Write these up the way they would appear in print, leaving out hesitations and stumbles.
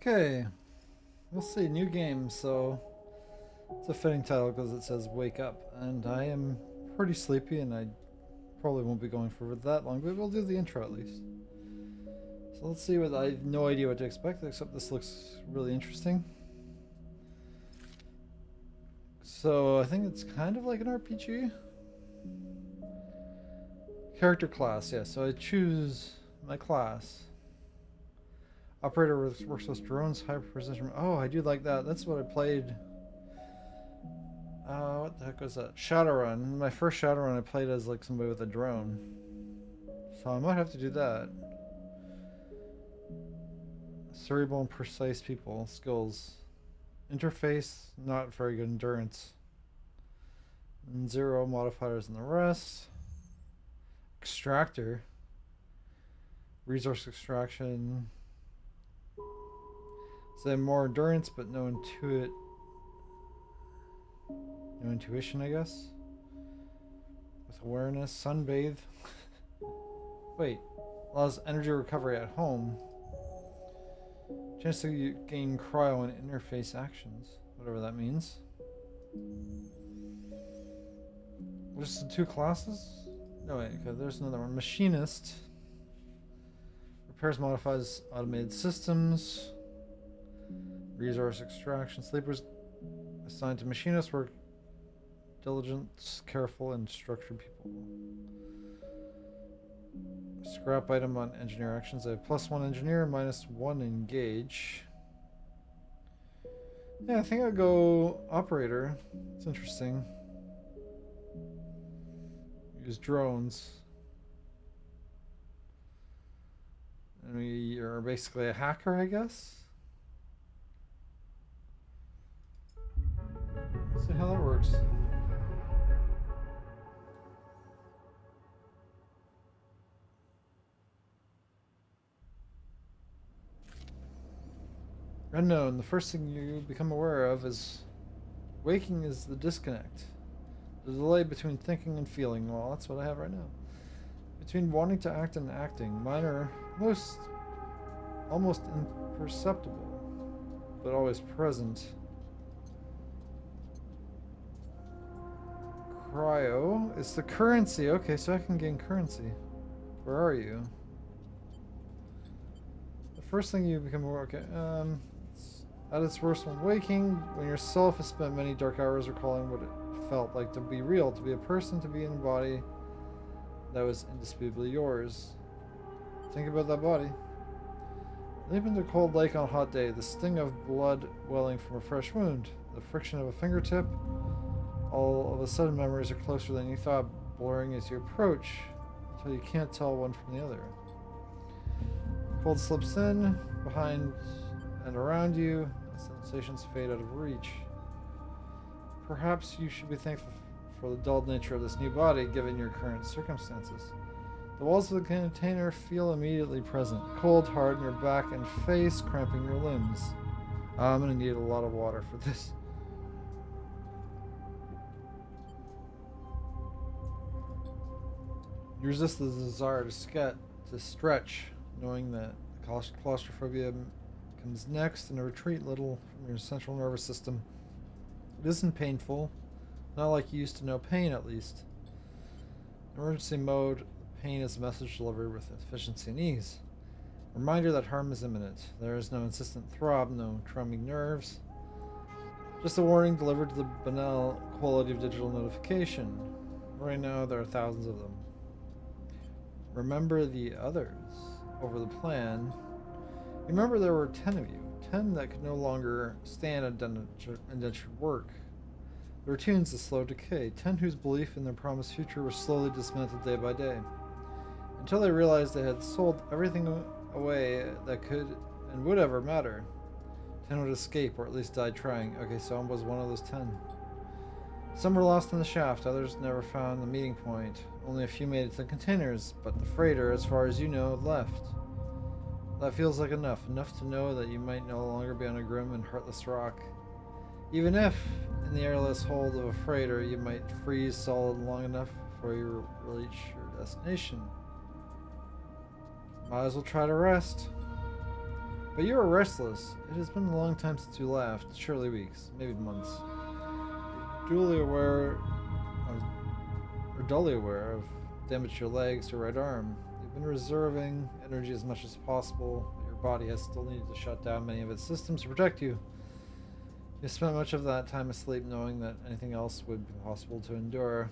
Okay, we'll see. New game, so it's a fitting title because it says "Wake Up," and I am pretty sleepy, and I probably won't be going for that long, but we'll do the intro at least. So let's see what I have no idea what to expect, except this looks really interesting. So I think it's kind of like an RPG. Character class, yeah. So I choose my class. Operator works with drones, high precision. Oh, I do like that. That's what I played. What the heck was that? Shadowrun. My first Shadowrun, I played as like somebody with a drone. So I might have to do that. Cerebral and precise people skills. Interface, not very good endurance. And zero modifiers in the rest. Extractor. Resource extraction. So they have more endurance, but no intuition, I guess. With awareness, sunbathe. Wait, allows energy recovery at home. Chance to gain cryo and interface actions, whatever that means. Just the two classes? No, wait, okay, there's another one. Machinist. Repairs, modifies automated systems. Resource extraction. Sleepers assigned to machinist work diligent, careful, and structured people. Scrap item on engineer actions. I have +1 engineer, -1 engage. Yeah, I think I'll go operator. It's interesting. Use drones. And we are basically a hacker, I guess. Let's see how that works. Unknown. The first thing you become aware of is waking is the disconnect. The delay between thinking and feeling. Well, that's what I have right now. Between wanting to act and acting. Mine are almost imperceptible, but always present. Cryo is the currency. Okay, so I can gain currency. Where are you? The first thing you become aware. Okay, at its worst when waking, when yourself has spent many dark hours recalling what it felt like to be real, to be a person, to be in a body that was indisputably yours. Think about that body. Leap into a cold lake on a hot day, the sting of blood welling from a fresh wound, the friction of a fingertip. All of a sudden, memories are closer than you thought, blurring as you approach, until you can't tell one from the other. Cold slips in, behind and around you, sensations fade out of reach. Perhaps you should be thankful for the dulled nature of this new body, given your current circumstances. The walls of the container feel immediately present, cold, hard in your back and face, cramping your limbs. I'm gonna need a lot of water for this. You resist the desire to stretch, knowing that claustrophobia comes next, and a retreat little from your central nervous system. It isn't painful, not like you used to know pain at least. In emergency mode, pain is a message delivered with efficiency and ease. A reminder that harm is imminent. There is no insistent throb, no drumming nerves. Just a warning delivered to the banal quality of digital notification. Right now, there are thousands of them. Remember the others over the plan. Remember there were 10 of you, 10 that could no longer stand indentured work. The routines of slow decay, 10 whose belief in their promised future was slowly dismantled day by day, until they realized they had sold everything away that could and would ever matter. 10 would escape, or at least die trying. Okay, so I was one of those 10. Some were lost in the shaft, others never found the meeting point. Only a few made it to the containers, but the freighter, as far as you know, left. That feels like enough to know that you might no longer be on a grim and heartless rock. Even if, in the airless hold of a freighter, you might freeze solid long enough before you reach your destination. Might as well try to rest. But you are restless. It has been a long time since you laughed. Surely weeks, maybe months. Duly aware of, or dully aware of damage to your legs or right arm. You've been reserving energy as much as possible, but your body has still needed to shut down many of its systems to protect you. You spent much of that time asleep knowing that anything else would be possible to endure.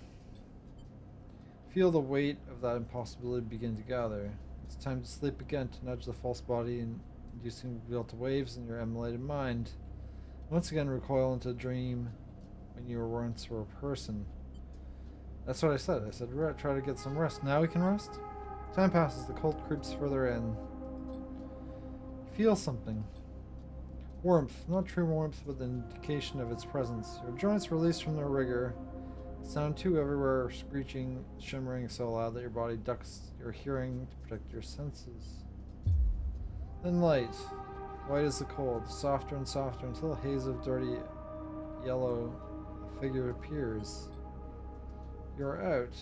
Feel the weight of that impossibility begin to gather. It's time to sleep again, to nudge the false body and inducing delta waves in your emulated mind. Once again recoil into a dream when you were once were a person. That's what I said. I said try to get some rest. Now we can rest? Time passes, the cold creeps further in. Feel something. Warmth, not true warmth, but the indication of its presence. Your joints release from their rigor. Sound too everywhere, screeching, shimmering so loud that your body ducks your hearing to protect your senses. Then light. White as the cold, softer and softer until a haze of dirty yellow figure appears. You're out.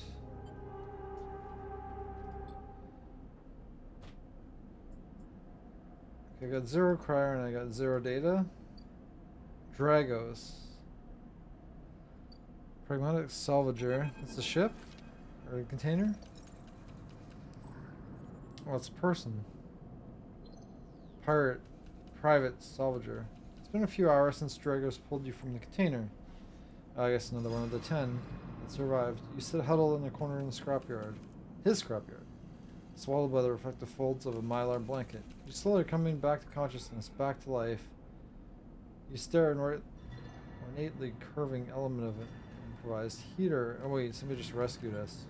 Okay, I got 0 crier and I got 0 data. Dragos. Pragmatic salvager. It's a ship? Or a container? Oh, it's a person. Pirate. Private salvager. It's been a few hours since Dragos pulled you from the container. I guess another one of the 10 that survived. You sit huddled in a corner in the scrapyard. His scrapyard. Swallowed by the reflective folds of a mylar blanket. You're slowly coming back to consciousness, back to life. You stare at an ornately curving element of an improvised heater. Oh wait, somebody just rescued us.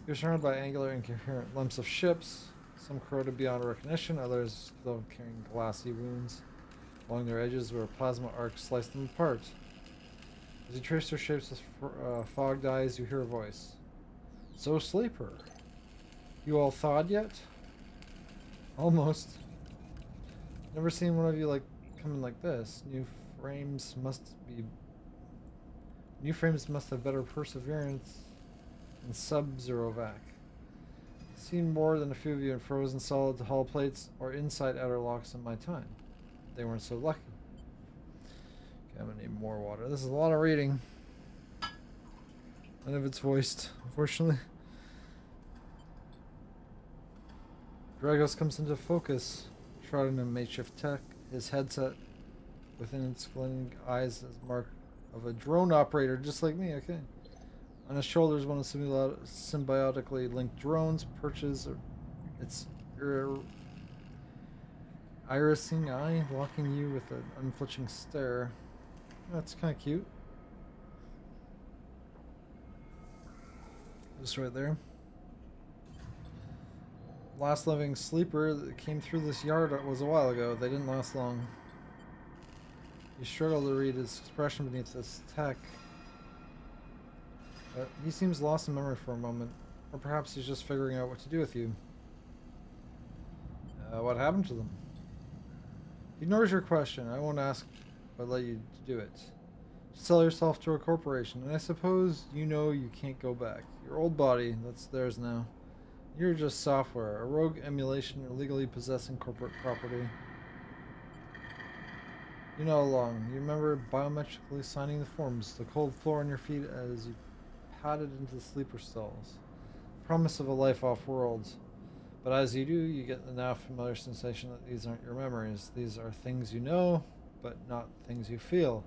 You're surrounded by angular, incoherent lumps of ships, some corroded beyond recognition, others still carrying glassy wounds along their edges where plasma arcs slice them apart. As you trace their shapes with fogged eyes, you hear a voice. So, Sleeper. You all thawed yet? Almost. Never seen one of you coming like this. New frames must have better perseverance than Sub-Zero Vac. Seen more than a few of you in frozen solid hull plates or inside outer locks in my time. They weren't so lucky. Okay, I'm gonna need more water. This is a lot of reading. None of it's voiced, unfortunately. Dragos comes into focus, shrouded in makeshift tech, his headset within its glinting eyes as mark of a drone operator, just like me, okay. On his shoulders, one of the symbiotically linked drones perches its irising eye, locking you with an unflinching stare. That's kind of cute. Just right there. Last living sleeper that came through this yard was a while ago. They didn't last long. You struggle to read his expression beneath this tech. He seems lost in memory for a moment. Or perhaps he's just figuring out what to do with you. What happened to them? He ignores your question. I won't ask, but let you do it. Sell yourself to a corporation, and I suppose you know you can't go back. Your old body, that's theirs now. You're just software, a rogue emulation illegally possessing corporate property. You know how long. You remember biometrically signing the forms, the cold floor on your feet as you padded into the sleeper stalls. Promise of a life off-world. But as you do, you get the now familiar sensation that these aren't your memories. These are things you know, but not things you feel.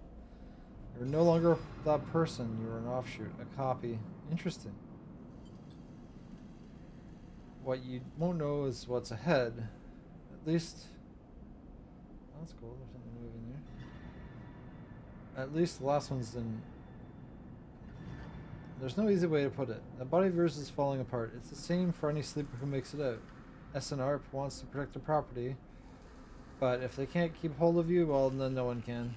You're no longer that person. You're an offshoot, a copy. Interesting. What you won't know is what's ahead. At least... That's cool. There's something moving there. At least the last one's in... There's no easy way to put it. The body of yours is falling apart. It's the same for any sleeper who makes it out. SNRP wants to protect their property, but if they can't keep hold of you, well, then no one can.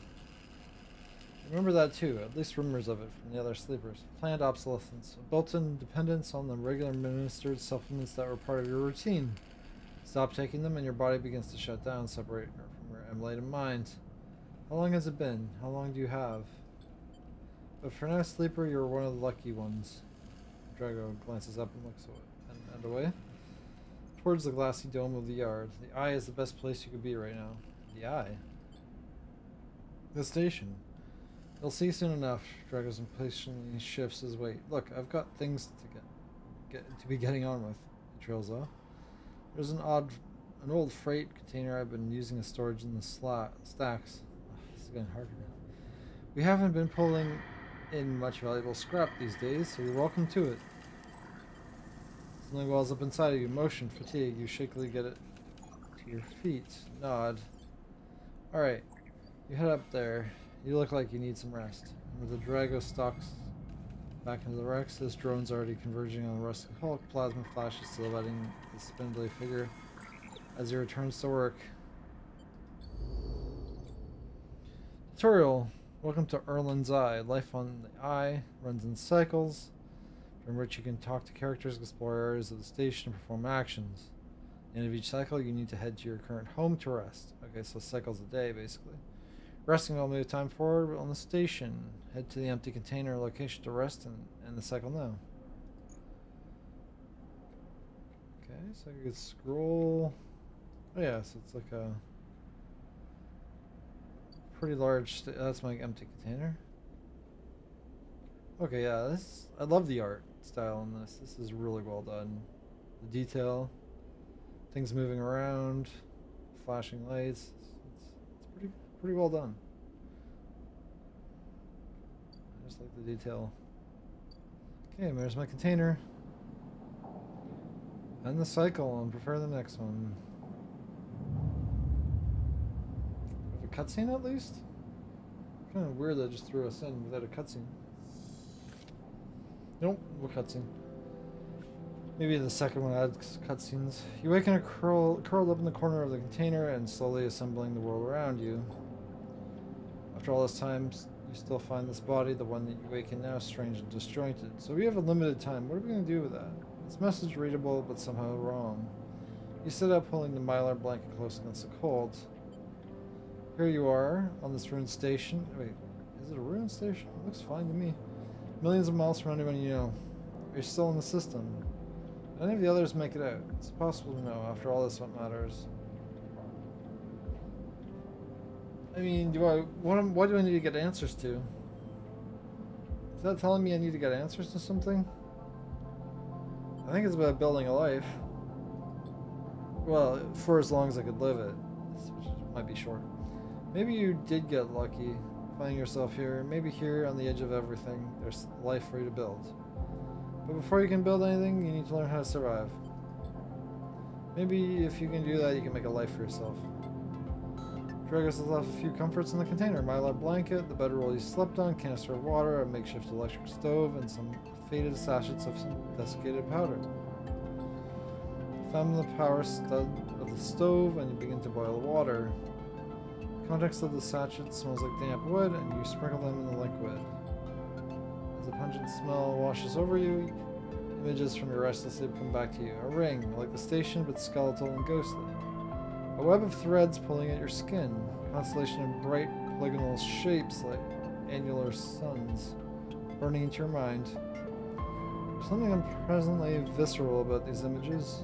Remember that too, at least rumors of it from the other sleepers. Planned obsolescence, a built-in dependence on the regular administered supplements that were part of your routine. Stop taking them and your body begins to shut down, separate from your emulated mind. How long has it been? How long do you have? But for now, sleeper, you're one of the lucky ones. Drago glances up and looks and away. towards the glassy dome of the yard. The eye is the best place you could be right now. The eye? The station. You'll see soon enough. Dragos impatiently shifts his weight. Look, I've got things to be getting on with. He trails off. There's an old freight container I've been using as storage in the stacks. This is getting harder now. We haven't been pulling in much valuable scrap these days, so you're welcome to it. Something wells up inside of you. Motion, fatigue. You shakily get it to your feet. Nod. Alright. You head up there. You look like you need some rest. And with the Drago stalks back into the Rex, this drone's already converging on the rustic hulk. Plasma flashes silhouetting the spindly figure as he returns to work. Tutorial. Welcome to Erland's Eye. Life on the Eye runs in cycles, from which you can talk to characters, explore areas of the station, and perform actions. At the end of each cycle, you need to head to your current home to rest. Okay, so cycles a day, basically. Resting will move time forward on the station. Head to the empty container location to rest and end the cycle now. Okay, so I could scroll. Oh yeah, so it's like a pretty large. That's my empty container. Okay, yeah, I love the art style in this. This is really well done. The detail, things moving around, flashing lights. It's pretty well done. I just like the detail. Okay, there's my container. End the cycle and prepare the next one. Have a cutscene at least? Kind of weird that just threw us in without a cutscene. Nope, no cutscene. Maybe the second one adds cutscenes. You awaken curled up in the corner of the container and slowly assembling the world around you. After all this time, you still find this body, the one that you awaken now, strange and disjointed. So we have a limited time. What are we going to do with that? This message readable, but somehow wrong. You sit up, pulling the mylar blanket close against the cold. Here you are, on this ruined station. Wait, is it a ruined station? It looks fine to me. Millions of miles from anyone you know. You're still in the system. Any of the others make it out? It's impossible to know. After all this, what matters? I mean, what do I need to get answers to? Is that telling me I need to get answers to something? I think it's about building a life. Well, for as long as I could live it. Which might be short. Maybe you did get lucky, finding yourself here. Maybe here on the edge of everything, there's life for you to build. But before you can build anything, you need to learn how to survive. Maybe if you can do that, you can make a life for yourself. Dragos has left a few comforts in the container. Mylar blanket, the bedroll you slept on, canister of water, a makeshift electric stove, and some faded sachets of some desiccated powder. Fasten the power stud of the stove and you begin to boil water. The contents of the sachet smells like damp wood and you sprinkle them in the liquid. As the pungent smell washes over you, images from your restless sleep come back to you. A ring, like the station, but skeletal and ghostly. A web of threads pulling at your skin. A constellation of bright polygonal shapes like annular suns burning into your mind. There's something unpleasantly visceral about these images.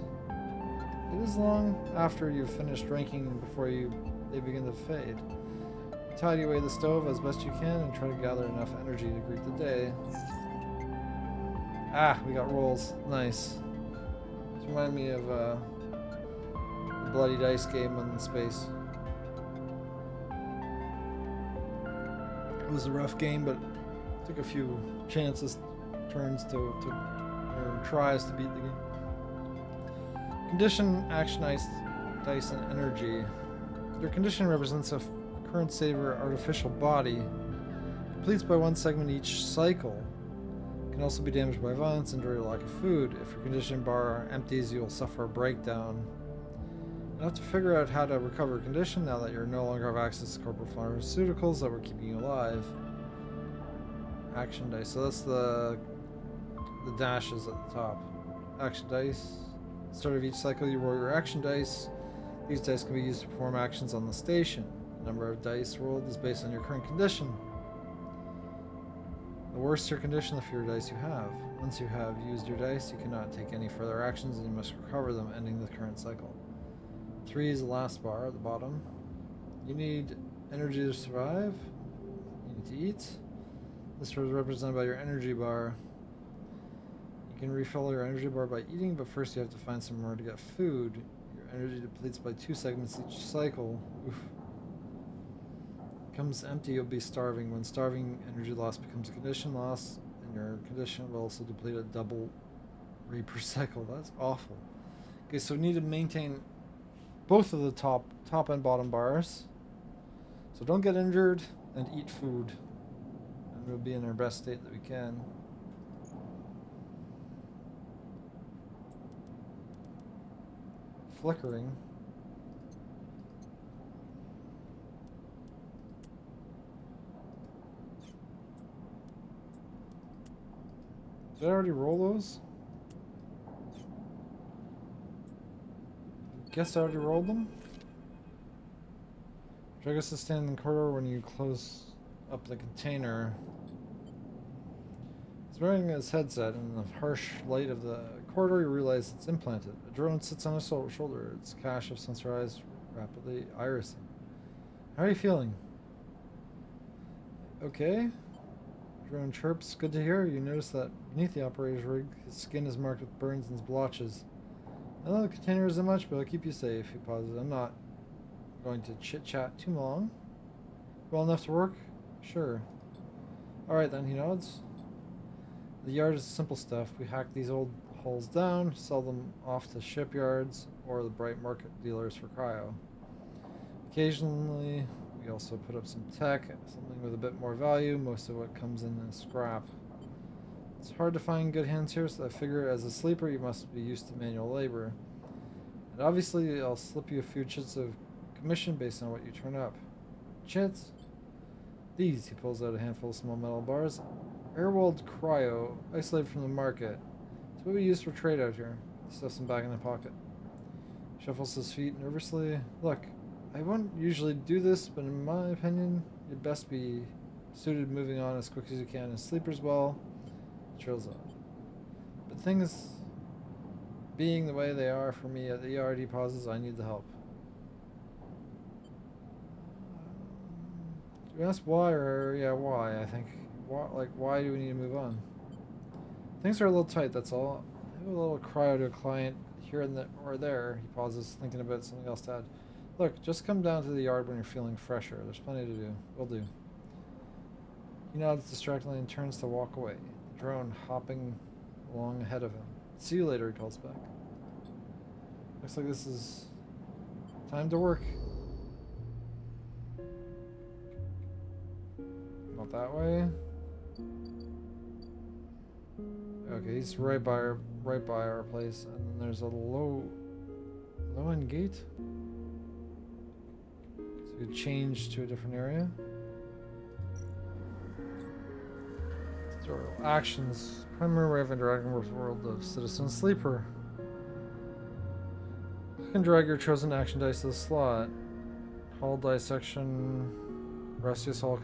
It is long after you've finished drinking before they begin to fade. You tidy away the stove as best you can and try to gather enough energy to greet the day. Ah, we got rolls. Nice. This reminded me of the Bloody Dice game in space. It was a rough game, but took a few chances, turns or tries to beat the game. Condition, action dice, and energy. Your condition represents a current state of your artificial body. Completes by one segment each cycle. Can also be damaged by violence, injury, or lack of food. If your condition bar empties, you will suffer a breakdown. You'll have to figure out how to recover condition now that you no longer have access to corporate pharmaceuticals that were keeping you alive. Action dice. So that's the dashes at the top. Action dice. Start of each cycle, you roll your action dice. These dice can be used to perform actions on the station. The number of dice rolled is based on your current condition. The worse your condition, the fewer dice you have. Once you have used your dice, you cannot take any further actions and you must recover them, ending the current cycle. 3 is the last bar at the bottom. You need energy to survive. You need to eat. This is represented by your energy bar. You can refill your energy bar by eating, but first you have to find somewhere to get food. Your energy depletes by 2 segments each cycle. Oof. Becomes empty, you'll be starving. When starving, energy loss becomes a condition loss, and your condition will also deplete at double rate per cycle. That's awful. Okay, so we need to maintain both of the top and bottom bars. So don't get injured and eat food. And we'll be in our best state that we can. Flickering. Did I already roll those? Guess I already rolled them? Dragus is standing in the corridor when you close up the container. He's wearing his headset. In the harsh light of the corridor, you realize it's implanted. A drone sits on his shoulder, its cache of sensor eyes rapidly irising. How are you feeling? Okay. Drone chirps. Good to hear. You notice that beneath the operator's rig, his skin is marked with burns and blotches. I know the container isn't much, but I'll keep you safe. He pauses. I'm not going to chit-chat too long. Well enough to work? Sure. Alright then, he nods. The yard is simple stuff. We hack these old hulls down, sell them off to shipyards or the bright market dealers for cryo. Occasionally, we also put up some tech, something with a bit more value. Most of what comes in is scrap. It's hard to find good hands here, so I figure as a sleeper you must be used to manual labor. And obviously I'll slip you a few chits of commission based on what you turn up. Chits? These, he pulls out a handful of small metal bars. Airwalled cryo, isolated from the market. It's what we use for trade out here. He stuffs them back in the pocket. Shuffles his feet nervously. Look, I wouldn't usually do this, but in my opinion, you'd best be suited moving on as quick as you can. And sleepers, well, trails off. But things being the way they are for me at the ERD pauses, I need the help. You ask why, or yeah, why? I think, why do we need to move on? Things are a little tight. That's all. I have a little cryo to a client here and there. He pauses, thinking about something else to add. Look, just come down to the yard when you're feeling fresher. There's plenty to do. Will do. He nods distractingly and turns to walk away. The drone hopping along ahead of him. See you later, he calls back. Looks like this is time to work. Not that way. Okay, he's right by our place, and then there's a low end gate. So you change to a different area. Tutorial actions. Primary way of interacting with the world of Citizen Sleeper. You can drag your chosen action dice to the slot. Hull dissection. Rustiest hull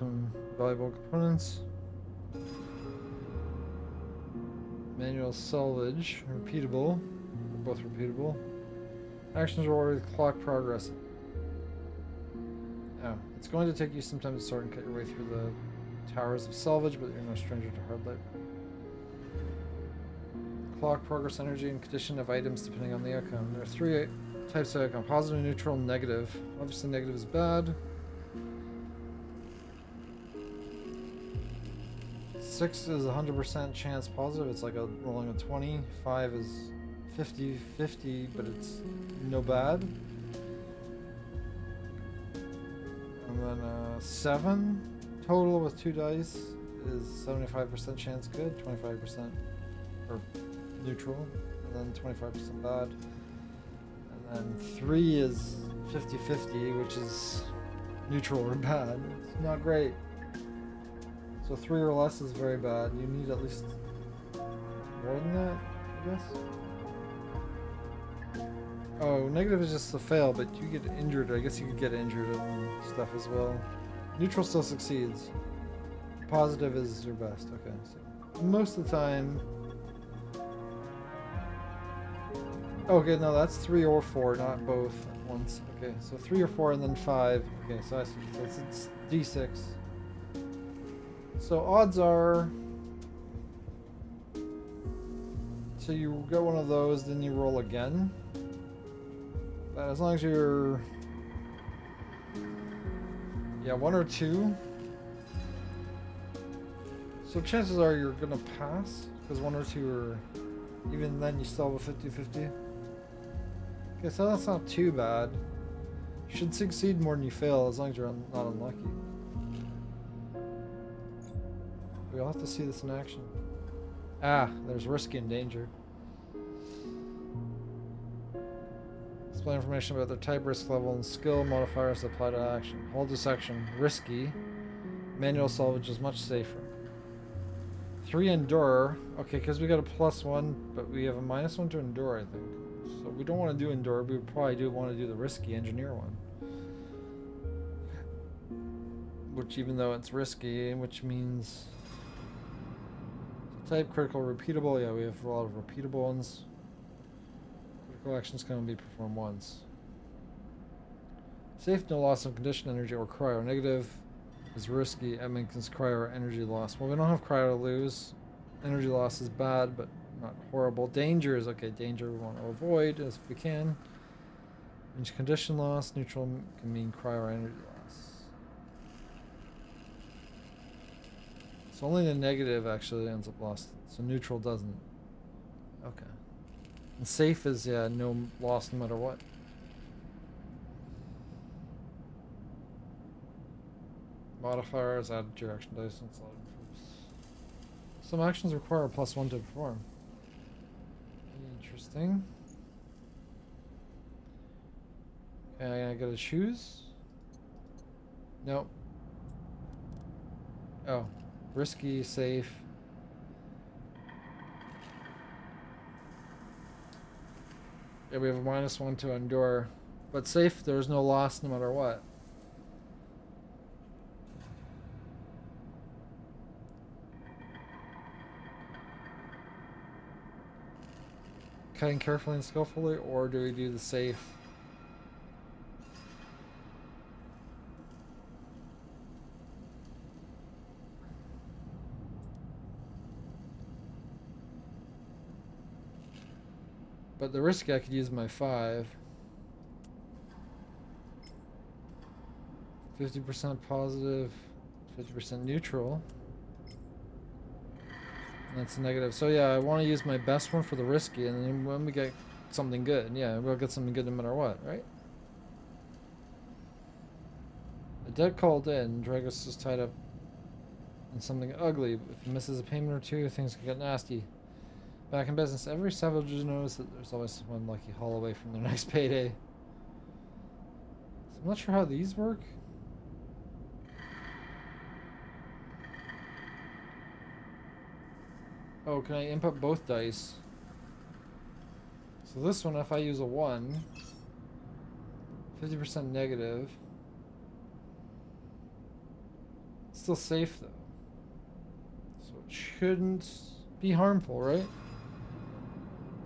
valuable components. Manual salvage. Repeatable. They're both repeatable. Actions rewarded with clock progress. Oh, it's going to take you some time to sort and cut your way through the towers of salvage, but you're no stranger to hard labor. Clock progress energy and condition of items depending on the outcome. There are 3 types of outcome: positive, neutral, and negative. Obviously, negative is bad. 6 is 100% chance positive. It's like rolling a 20. 5 is 50-50, but it's no bad. And then 7 total with 2 dice is 75% chance good, 25% or neutral, and then 25% bad. And then 3 is 50-50, which is neutral or bad. It's not great. So 3 or less is very bad. You need at least more than that, I guess. Oh, negative is just a fail, but you get injured. I guess you could get injured and stuff as well. Neutral still succeeds. Positive is your best. Okay. So most of the time. Okay, no, that's 3 or 4, not both at once. Okay, so 3 or 4 and then 5. Okay, so I see. So it's D6. So odds are. So you get one of those, then you roll again. But as long as you're. Yeah, 1 or 2. So chances are you're gonna pass, because 1 or 2 are. Even then, you still have a 50-50. Okay, so that's not too bad. You should succeed more than you fail, as long as you're not unlucky. We'll have to see this in action. Ah, there's risky and danger. Display information about their type, risk level, and skill modifiers that apply to action. Hold this action. Risky. Manual salvage is much safer. 3 endure. Okay, because we got a +1, but we have a -1 to endure, I think. So we don't want to do endure. We would probably do want to do the risky engineer one. Which, even though it's risky, which means type critical repeatable. Yeah, we have a lot of repeatable ones. Critical actions can only be performed once. Safe, no loss of condition, energy, or cryo. Negative is risky. That means cryo or energy loss. Well, we don't have cryo to lose. Energy loss is bad, but not horrible. Danger is okay. Danger we want to avoid as we can. Means condition loss. Neutral can mean cryo or energy loss. So only the negative actually ends up lost. So neutral doesn't. Okay. And safe is, yeah, no loss no matter what. Modifiers, add direction dice, and slide improves. Some actions require a +1 to perform. Interesting. Okay, I gotta choose? Nope. Oh. Risky, safe. Yeah, we have a -1 to endure. But safe, there's no loss no matter what. Cutting carefully and skillfully, or do we do the safe? But the risky, I could use my 5. 50% positive, 50% neutral. And that's a negative. So yeah, I want to use my best one for the risky, and then when we get something good, yeah, we'll get something good no matter what, right? A debt called in, Dragos is tied up in something ugly. If he misses a payment or two, things can get nasty. Back in business, every savage knows that there's always one lucky haul away from their next payday. So I'm not sure how these work. Oh, can I input both dice? So this one, if I use a 1, 50% negative. It's still safe though. So it shouldn't be harmful, right?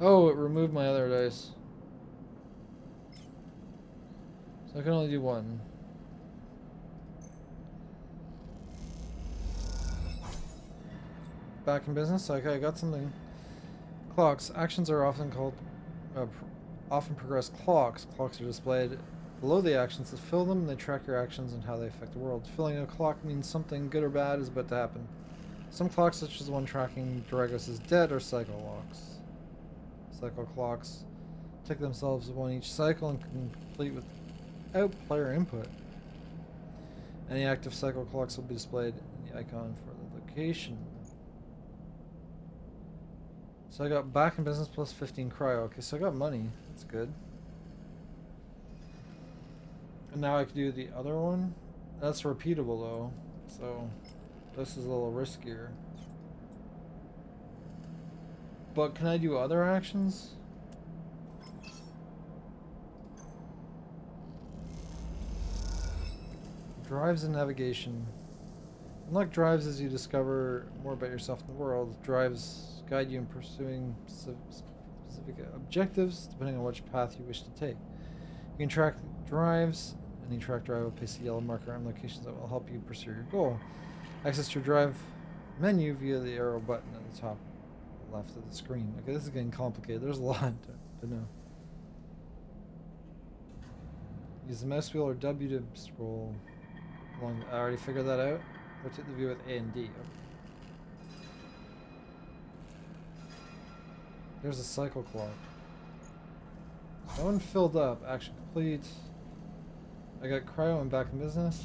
Oh, it removed my other dice. So I can only do 1. Back in business? Okay, I got something. Clocks. Actions are often called, often progress clocks. Clocks are displayed below the actions to fill them. They track your actions and how they affect the world. Filling a clock means something good or bad is about to happen. Some clocks, such as the one tracking Dragos' dead, are cycle locks. Cycle clocks tick themselves one each cycle and complete without player input. Any active cycle clocks will be displayed in the icon for the location. So I got back in business plus 15 cryo. Okay, so I got money. That's good. And now I can do the other one. That's repeatable though, so this is a little riskier. But can I do other actions? Drives and navigation. Unlock drives as you discover more about yourself and the world. Drives guide you in pursuing specific objectives, depending on which path you wish to take. You can track drives. Any track drive will place a yellow marker on locations that will help you pursue your goal. Access your drive menu via the arrow button at the top left of the screen. Okay, this is getting complicated. There's a lot to know. Use the mouse wheel or W to scroll along. I already figured that out. Rotate the view with A and D. Okay. There's a cycle clock. That one filled up. Action complete. I got cryo and back in business.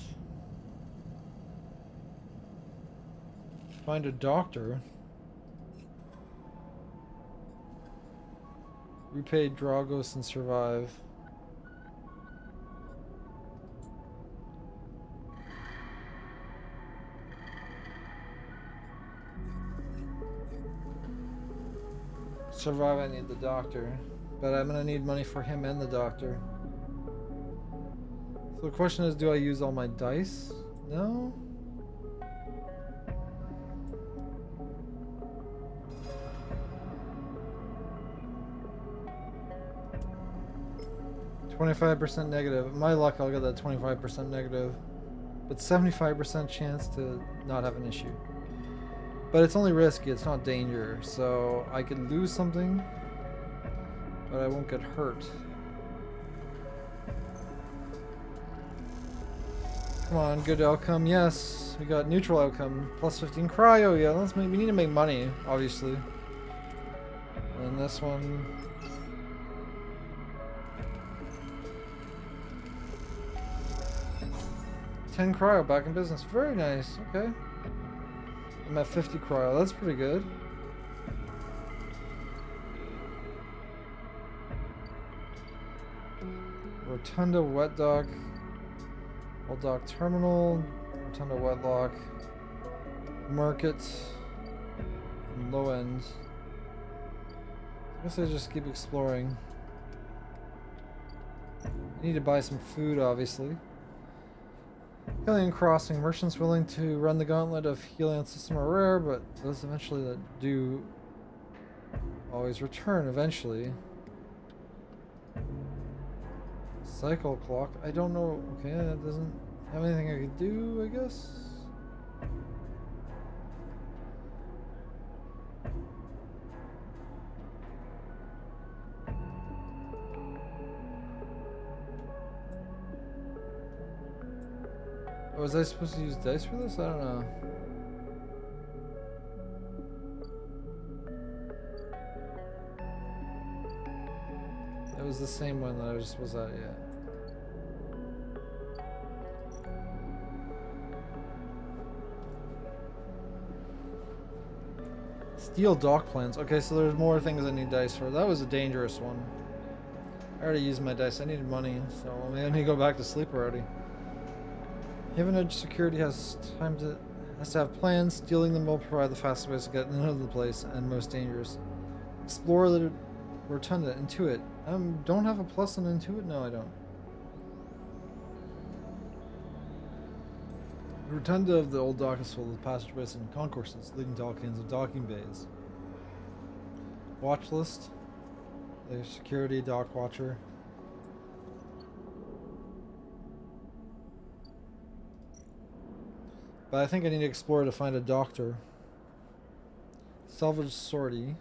Find a doctor. Repay Dragos and survive. Survive, I need the doctor. But I'm gonna need money for him and the doctor. So the question is, do I use all my dice? No? %25 negative. My luck, I'll get that 25% negative. But 75% chance to not have an issue. But it's only risky, it's not danger. So I could lose something, but I won't get hurt. Come on, good outcome. Yes, we got neutral outcome. Plus 15 cryo. Yeah, we need to make money, obviously. And this one. $10 cryo, back in business. Very nice. Okay. I'm at 50 cryo. That's pretty good. Rotunda wet dock. Old dock terminal. Rotunda wet lock. Market. And low end. I guess I just keep exploring. I need to buy some food, obviously. Helion Crossing. Merchants willing to run the gauntlet of Helion system are rare, but those eventually that do always return eventually. Cycle clock. I don't know. Okay, that doesn't have anything I could do, I guess. Oh, was I supposed to use dice for this? I don't know. It was the same one that I just was at, yeah. Steel dock plans. Okay, so there's more things I need dice for. That was a dangerous one. I already used my dice. I needed money, so I need to go back to sleep already. Haven Edge Security has to have plans. Stealing them will provide the fastest ways to get into the place and most dangerous. Explore the Rotunda. Intuit. Don't have a plus on Intuit? No, I don't. The Rotunda of the old dock is full of passageways and concourses leading to all kinds of docking bays. Watch list. There's security, dock watcher. But I think I need to explore to find a doctor. Salvage sortie.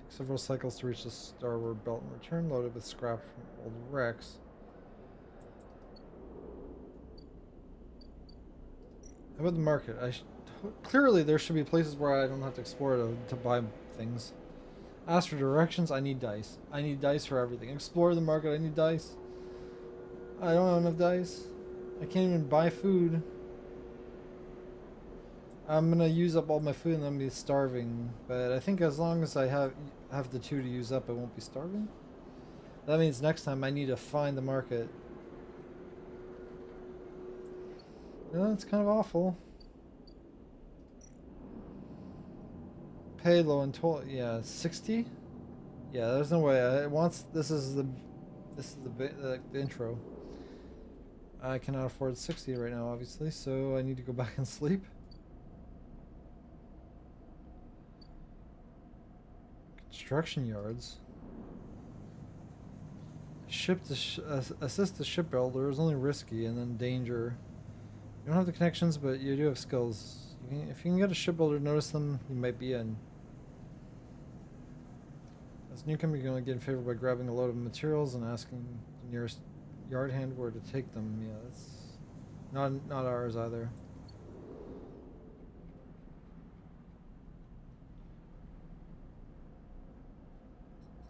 Take several cycles to reach the starboard belt and return loaded with scrap from old wrecks. How about the market? Clearly there should be places where I don't have to explore to buy things. Ask for directions. I need dice. I need dice for everything. Explore the market. I need dice. I don't have enough dice. I can't even buy food. I'm gonna use up all my food and then be starving. But I think as long as I have the 2 to use up, I won't be starving. That means next time I need to find the market. No, it's kind of awful. Pay low and toll. Yeah, 60. Yeah, there's no way. This is the intro. I cannot afford 60 right now, obviously, so I need to go back and sleep. construction yards. Assist the shipbuilder is only risky and then danger. You don't have the connections, but you do have skills. If you can get a shipbuilder to notice them, you might be in. As a newcomer, you can only get in favor by grabbing a load of materials and asking the nearest yard hand where to take them. Yeah, that's not ours either.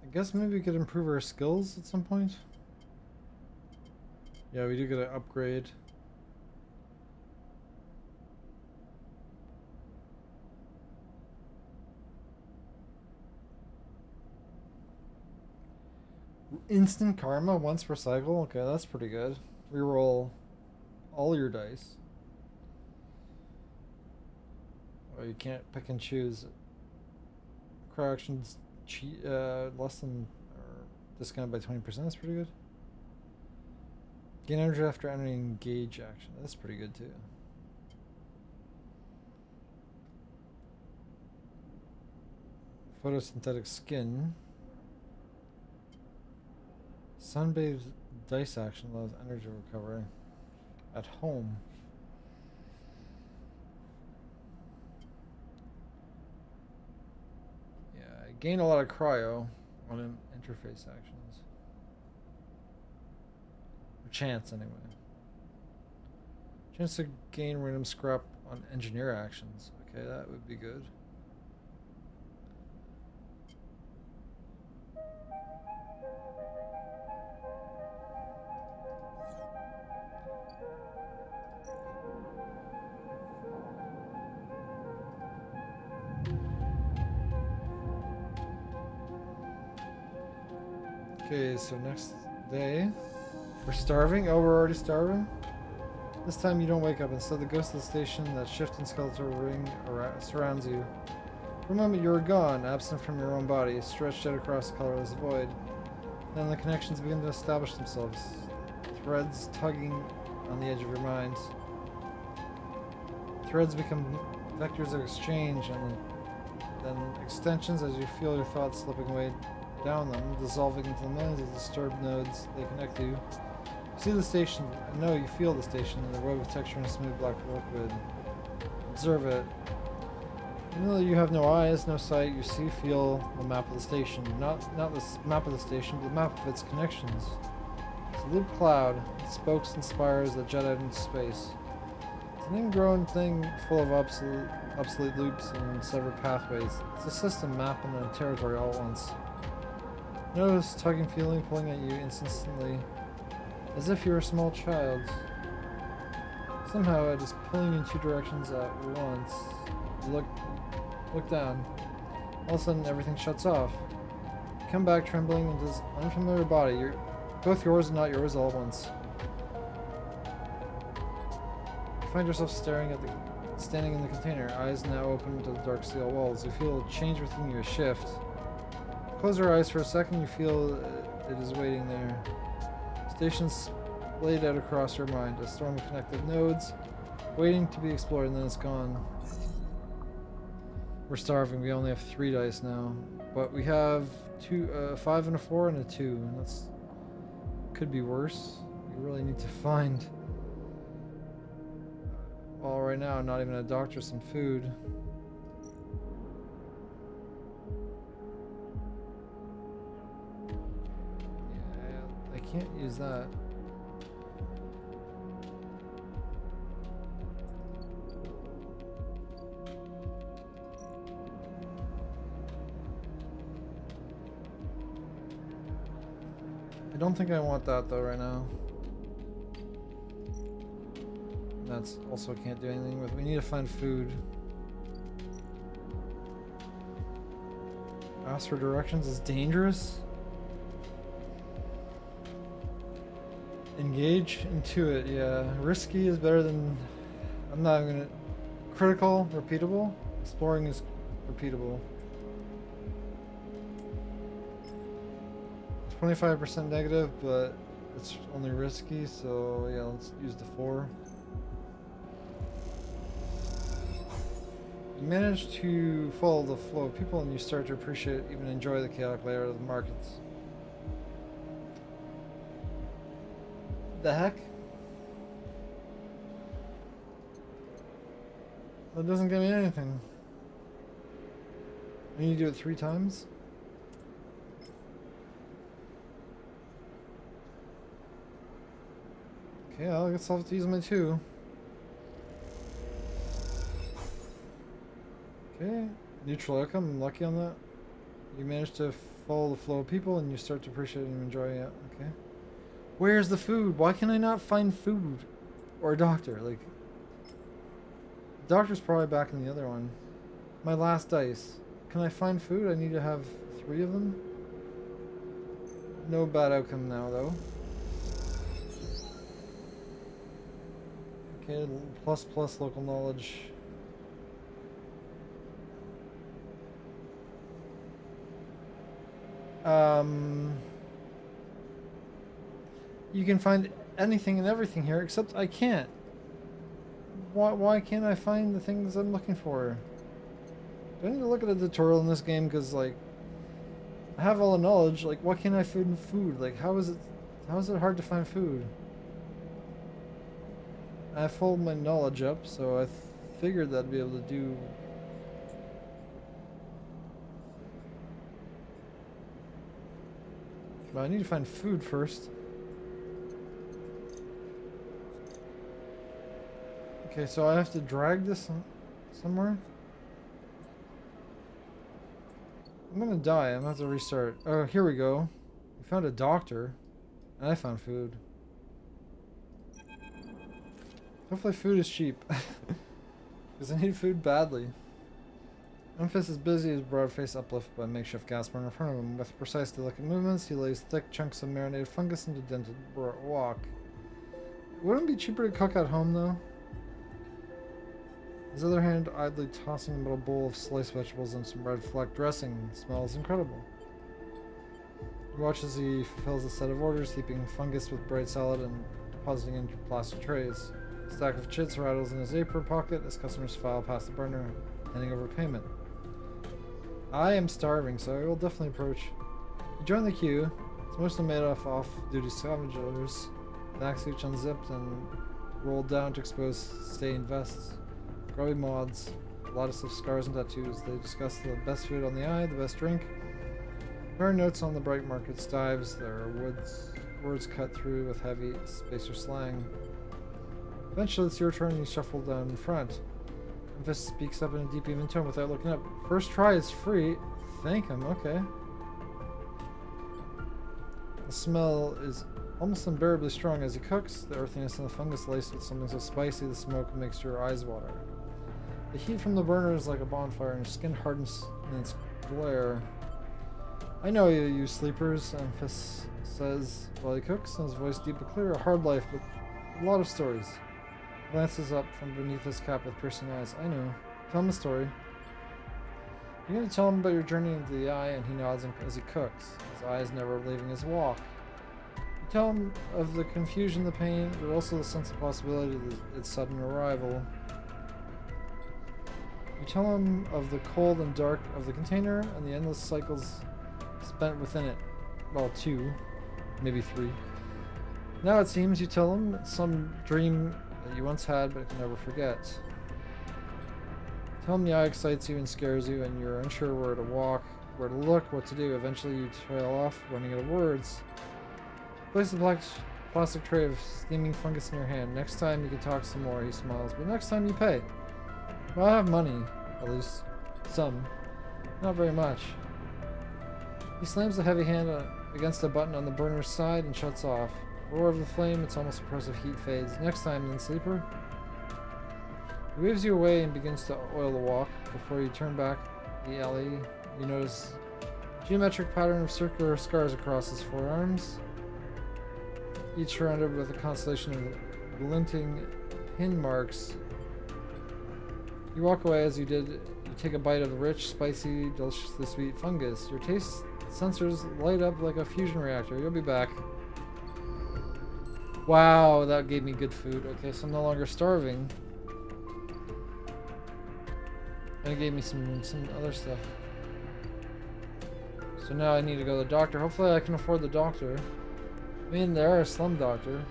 I guess maybe we could improve our skills at some point. Yeah, we do get an upgrade. Instant karma once per cycle? Okay, that's pretty good. Reroll all your dice. Oh, you can't pick and choose. Crowd actions less than or discounted by 20%. That's pretty good. Gain energy after entering engage action. That's pretty good too. Photosynthetic skin. Sunbathed dice action allows energy recovery. At home. Yeah, I gain a lot of cryo on interface actions. Or chance, anyway. Chance to gain random scrap on engineer actions. Okay, that would be good. Okay, so next day. We're starving? Oh, we're already starving? This time you don't wake up. Instead, the ghost of the station, that shifting skeletal ring surrounds you. For a moment, you are gone, absent from your own body, stretched out across the colorless void. Then the connections begin to establish themselves, threads tugging on the edge of your mind. Threads become vectors of exchange, and then extensions as you feel your thoughts slipping away down them, dissolving into the millions of disturbed nodes they connect to. You see the station, and no, you feel the station in the web of texture and smooth black liquid. Observe it. Even though you have no eyes, no sight, you see, feel the map of the station. Not the map of the station, but the map of its connections. It's a loop cloud, with spokes and spires that jet out into space. It's an ingrown thing full of obsolete loops and severed pathways. It's a system mapping a territory all at once. Notice tugging feeling pulling at you insistently, as if you were a small child. Somehow it is pulling you in two directions at once. You look down. All of a sudden everything shuts off. You come back trembling into this unfamiliar body. You're both yours and not yours all at once. You find yourself standing in the container, eyes now open to the dark steel walls. You feel a change within you, a shift. Close your eyes for a second, you feel it is waiting there. Stations laid out across your mind, a storm of connected nodes, waiting to be explored, and then it's gone. We're starving, we only have 3 dice now, but we have 5 and a 4 and a 2, and that's could be worse. We really need to find, well, right now, not even a doctor, some food. Can't use that. I don't think I want that though right now. That's also can't do anything with. We need to find food. Ask for directions is dangerous. Engage into it, yeah. Risky is better than... I'm not even gonna... Critical, repeatable. Exploring is repeatable. 25% negative, but it's only risky, so yeah, let's use the 4. You manage to follow the flow of people and you start to appreciate, even enjoy the chaotic layout of the markets. The heck? That doesn't give me anything. I need to do it 3 times? Okay, I guess I'll have to use my 2. Okay, neutral outcome. I'm lucky on that. You manage to follow the flow of people and you start to appreciate and enjoy it. Okay. Where's the food? Why can I not find food? Or a doctor? Like, the doctor's probably back in the other one. My last dice. Can I find food? I need to have 3 of them. No bad outcome now, though. Okay, plus local knowledge. You can find anything and everything here, except I can't. Why can't I find the things I'm looking for? Do I need to look at a tutorial in this game? Because, like, I have all the knowledge. Like, why can't I find food? Like, how is it hard to find food? I followed my knowledge up, so I figured that I'd be able to do... But I need to find food first. Okay, so I have to drag this somewhere? I'm gonna die. I'm gonna have to restart. Oh, here we go. We found a doctor. And I found food. Hopefully food is cheap. Because I need food badly. Memphis is busy, his broad face uplifted by a makeshift gas burner in front of him. With precise, delicate movements, he lays thick chunks of marinated fungus into dented wok. Wouldn't it be cheaper to cook at home, though? His other hand idly tossing a metal bowl of sliced vegetables and some red fleck dressing. Smells incredible. He watches as he fulfills a set of orders, heaping fungus with bright salad and depositing into plastic trays. A stack of chits rattles in his apron pocket as customers file past the burner, handing over payment. I am starving, so I will definitely approach. You join the queue. It's mostly made of off-duty scavengers. Back suits unzipped and rolled down to expose stained vests. Grubby mods, a lot of scars and tattoos. They discuss the best food on the eye, the best drink. There are notes on the bright market's dives. There are words cut through with heavy spacer slang. Eventually, it's your turn and you shuffle down in front. Memphis speaks up in a deep, even tone without looking up. First try is free. Thank him, okay. The smell is almost unbearably strong as he cooks. The earthiness and the fungus laced with something so spicy the smoke makes your eyes water. The heat from the burner is like a bonfire and your skin hardens in its glare. I know you sleepers, Memphis says while he cooks, and his voice deep but clear. A hard life, but a lot of stories. Glances up from beneath his cap with piercing eyes. I know. Tell him a story. You're going to tell him about your journey into the eye, and he nods as he cooks, his eyes never leaving his wok. You tell him of the confusion, the pain, but also the sense of possibility of its sudden arrival. You tell him of the cold and dark of the container, and the endless cycles spent within it. Well, 2, maybe 3. Now it seems you tell him some dream that you once had but can never forget. Tell him the eye excites you and scares you and you're unsure where to walk, where to look, what to do. Eventually you trail off, running out of words. Place the black plastic tray of steaming fungus in your hand. Next time you can talk some more, he smiles, but next time you pay. Well, I have money, at least some. Not very much. He slams the heavy hand against a button on the burner's side and shuts off. Roar of the flame, its almost oppressive heat fades. Next time, then, sleeper. He waves you away and begins to oil the wok. Before you turn back the alley, you notice a geometric pattern of circular scars across his forearms, each surrounded with a constellation of glinting pin marks. You walk away as you did. You take a bite of the rich, spicy, deliciously sweet fungus. Your taste sensors light up like a fusion reactor. You'll be back. Wow, that gave me good food. Okay, so I'm no longer starving. And it gave me some other stuff. So now I need to go to the doctor. Hopefully I can afford the doctor. I mean, there are a slum doctor.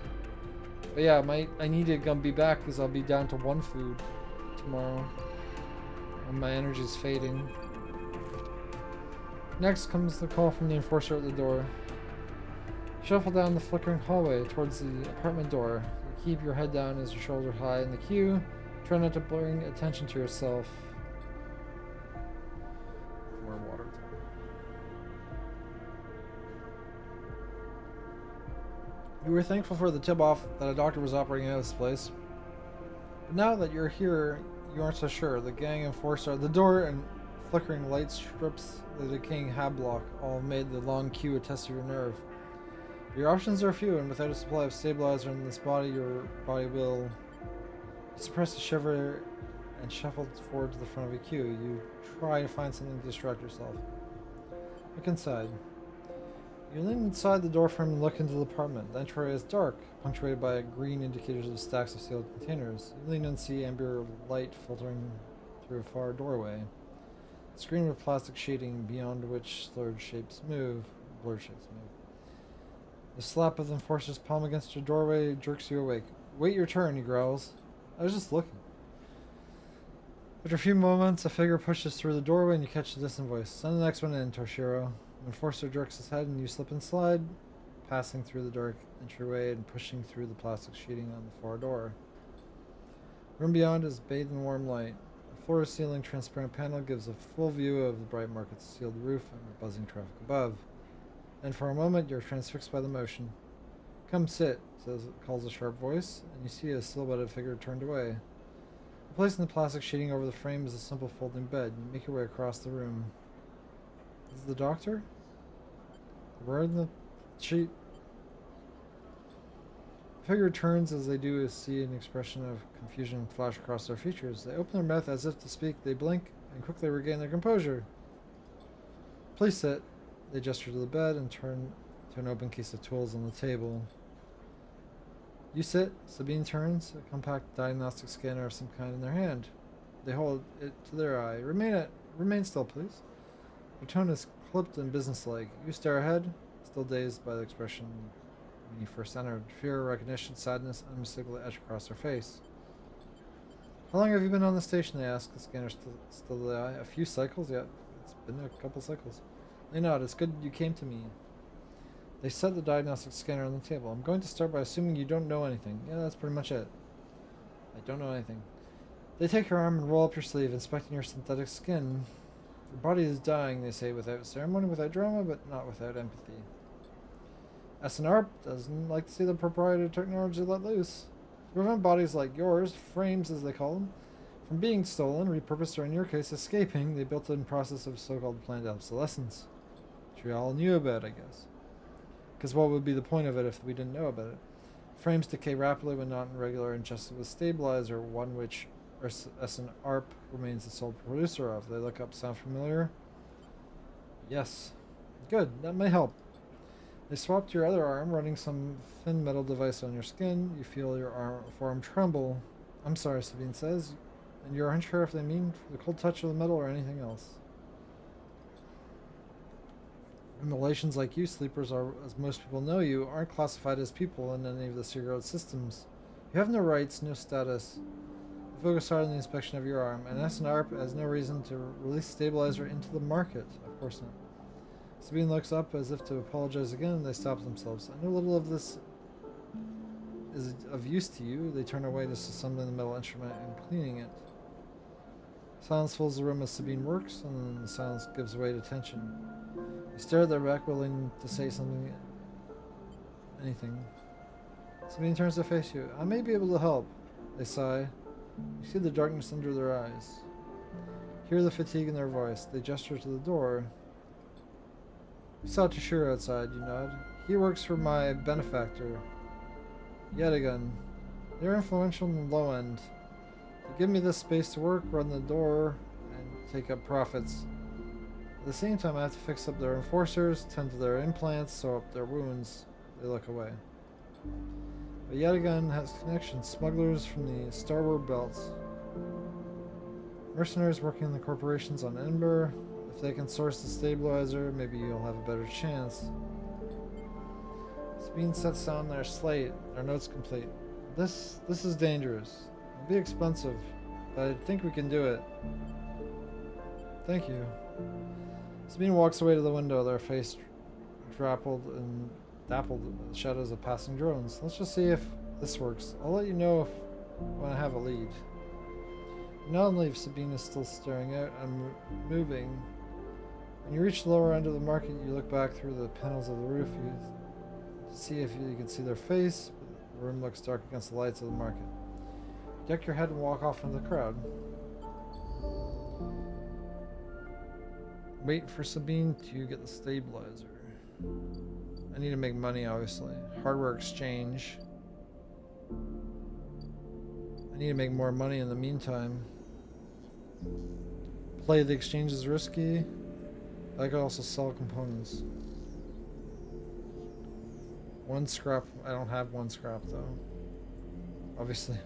But yeah, I need to be back because I'll be down to one food tomorrow. And my energy's fading. Next comes the call from the enforcer at the door. Shuffle down the flickering hallway towards the apartment door. You keep your head down as your shoulders high in the queue. Try not to bring attention to yourself. More water. You were thankful for the tip-off that a doctor was operating out of this place. But now that you're here, you aren't so sure. The gang enforcer at the door and flickering light strips the decaying hab block all made the long queue a test of your nerve. Your options are few, and without a supply of stabilizer in this body, your body will suppress a shiver and shuffle forward to the front of a queue. You try to find something to distract yourself. Look inside. You lean inside the doorframe and look into the apartment. The entryway is dark, punctuated by green indicators of stacks of sealed containers. You lean and see amber light filtering through a far doorway. A screen with plastic sheeting beyond which blurred shapes move. The slap of the enforcer's palm against your doorway jerks you awake. Wait your turn, he growls. I was just looking. After a few moments, a figure pushes through the doorway and you catch the distant voice. Send the next one in, Toshiro. The enforcer jerks his head and you slip and slide, passing through the dark entryway and pushing through the plastic sheeting on the far door. The room beyond is bathed in warm light. A floor-to-ceiling transparent panel gives a full view of the bright market's sealed roof and the buzzing traffic above. And for a moment, you're transfixed by the motion. Come sit, calls a sharp voice, and you see a silhouetted figure turned away. Replacing the plastic sheeting over the frame is a simple folding bed. You make your way across the room. Is the doctor? The word in the sheet. The figure turns as they do see an expression of confusion flash across their features. They open their mouth as if to speak, they blink, and quickly regain their composure. Please sit. They gesture to the bed and turn to an open case of tools on the table. You sit. Sabine turns, a compact diagnostic scanner of some kind in their hand. They hold it to their eye. Remain still, please. Their tone is clipped and businesslike. You stare ahead, still dazed by the expression when you first entered. Fear, recognition, sadness unmistakably etched across their face. How long have you been on the station? They ask. The scanner still to the eye. A few cycles? Yeah, it's been a couple cycles. They nod. It's good you came to me. They set the diagnostic scanner on the table. I'm going to start by assuming you don't know anything. Yeah, that's pretty much it. I don't know anything. They take your arm and roll up your sleeve, inspecting your synthetic skin. Your body is dying, they say, without ceremony, without drama, but not without empathy. SNARP doesn't like to see the proprietary technology let loose. To prevent bodies like yours, frames as they call them, from being stolen, repurposed, or in your case, escaping, they built in process of so-called planned obsolescence. Which we all knew about, I guess. Because what would be the point of it if we didn't know about it? Frames decay rapidly when not in regular ingested with stabilizer, one which SNARP remains the sole producer of. They look up. Sound familiar? Yes. Good. That may help. They swapped your other arm, running some thin metal device on your skin. You feel your forearm tremble. I'm sorry, Sabine says. And you're unsure if they mean the cold touch of the metal or anything else. Immolations like you, sleepers, are, as most people know you, aren't classified as people in any of the secret systems. You have no rights, no status. They focus hard on the inspection of your arm, and SNARP has no reason to release stabilizer into the market. Of course not. Sabine looks up as if to apologize again, and they stop themselves. I know little of this is of use to you. They turn away, disassembling the metal instrument and cleaning it. Silence fills the room as Sabine works, and then the silence gives way to tension. They stare at their back, willing to say something, anything. Sabine turns to face you. I may be able to help. They sigh. You see the darkness under their eyes. Hear the fatigue in their voice. They gesture to the door. You saw Toshiro outside, you nod. He works for my benefactor, Yatagan. They're influential in the low end. They give me this space to work, run the door, and take up profits. At the same time, I have to fix up their enforcers, tend to their implants, sew up their wounds. They look away. But Yatagan has connections, smugglers from the Starward belts. Mercenaries working in the corporations on Ember. If they can source the stabilizer, maybe you'll have a better chance. Sabine sets down their slate. Their notes complete. This is dangerous. It'll be expensive, but I think we can do it. Thank you. Sabine walks away to the window, their face dappled in the shadows of passing drones. Let's just see if this works. I'll let you know when I have a lead. Now and leave. Sabine is still staring out. I'm moving. When you reach the lower end of the market, you look back through the panels of the roof. You see if you can see their face, but the room looks dark against the lights of the market. You duck your head and walk off into the crowd. Wait for Sabine to get the stabilizer. I need to make money, obviously. Hardware exchange. I need to make more money in the meantime. Play the exchange is risky. I could also sell components. One scrap. I don't have one scrap though. Obviously.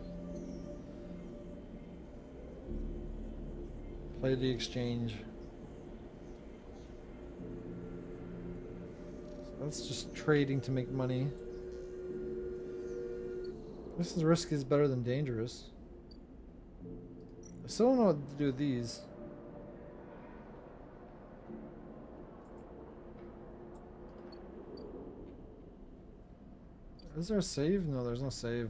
Play the exchange. So that's just trading to make money. This is risky is better than dangerous. I still don't know what to do with these. Is there a save? No, there's no save.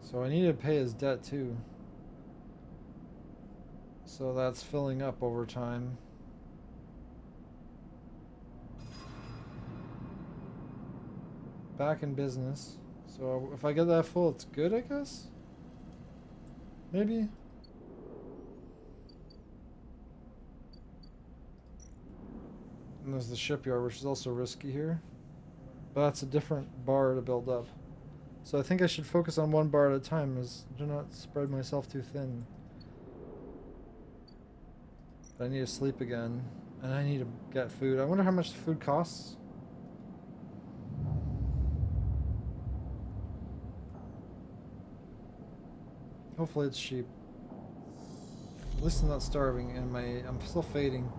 So I need to pay his debt too. So that's filling up over time. Back in business. So if I get that full, it's good, I guess? Maybe? And there's the shipyard, which is also risky here. But that's a different bar to build up. So I think I should focus on one bar at a time, as do not spread myself too thin. But I need to sleep again. And I need to get food. I wonder how much the food costs. Hopefully it's cheap. At least I'm not starving, and I'm still fading.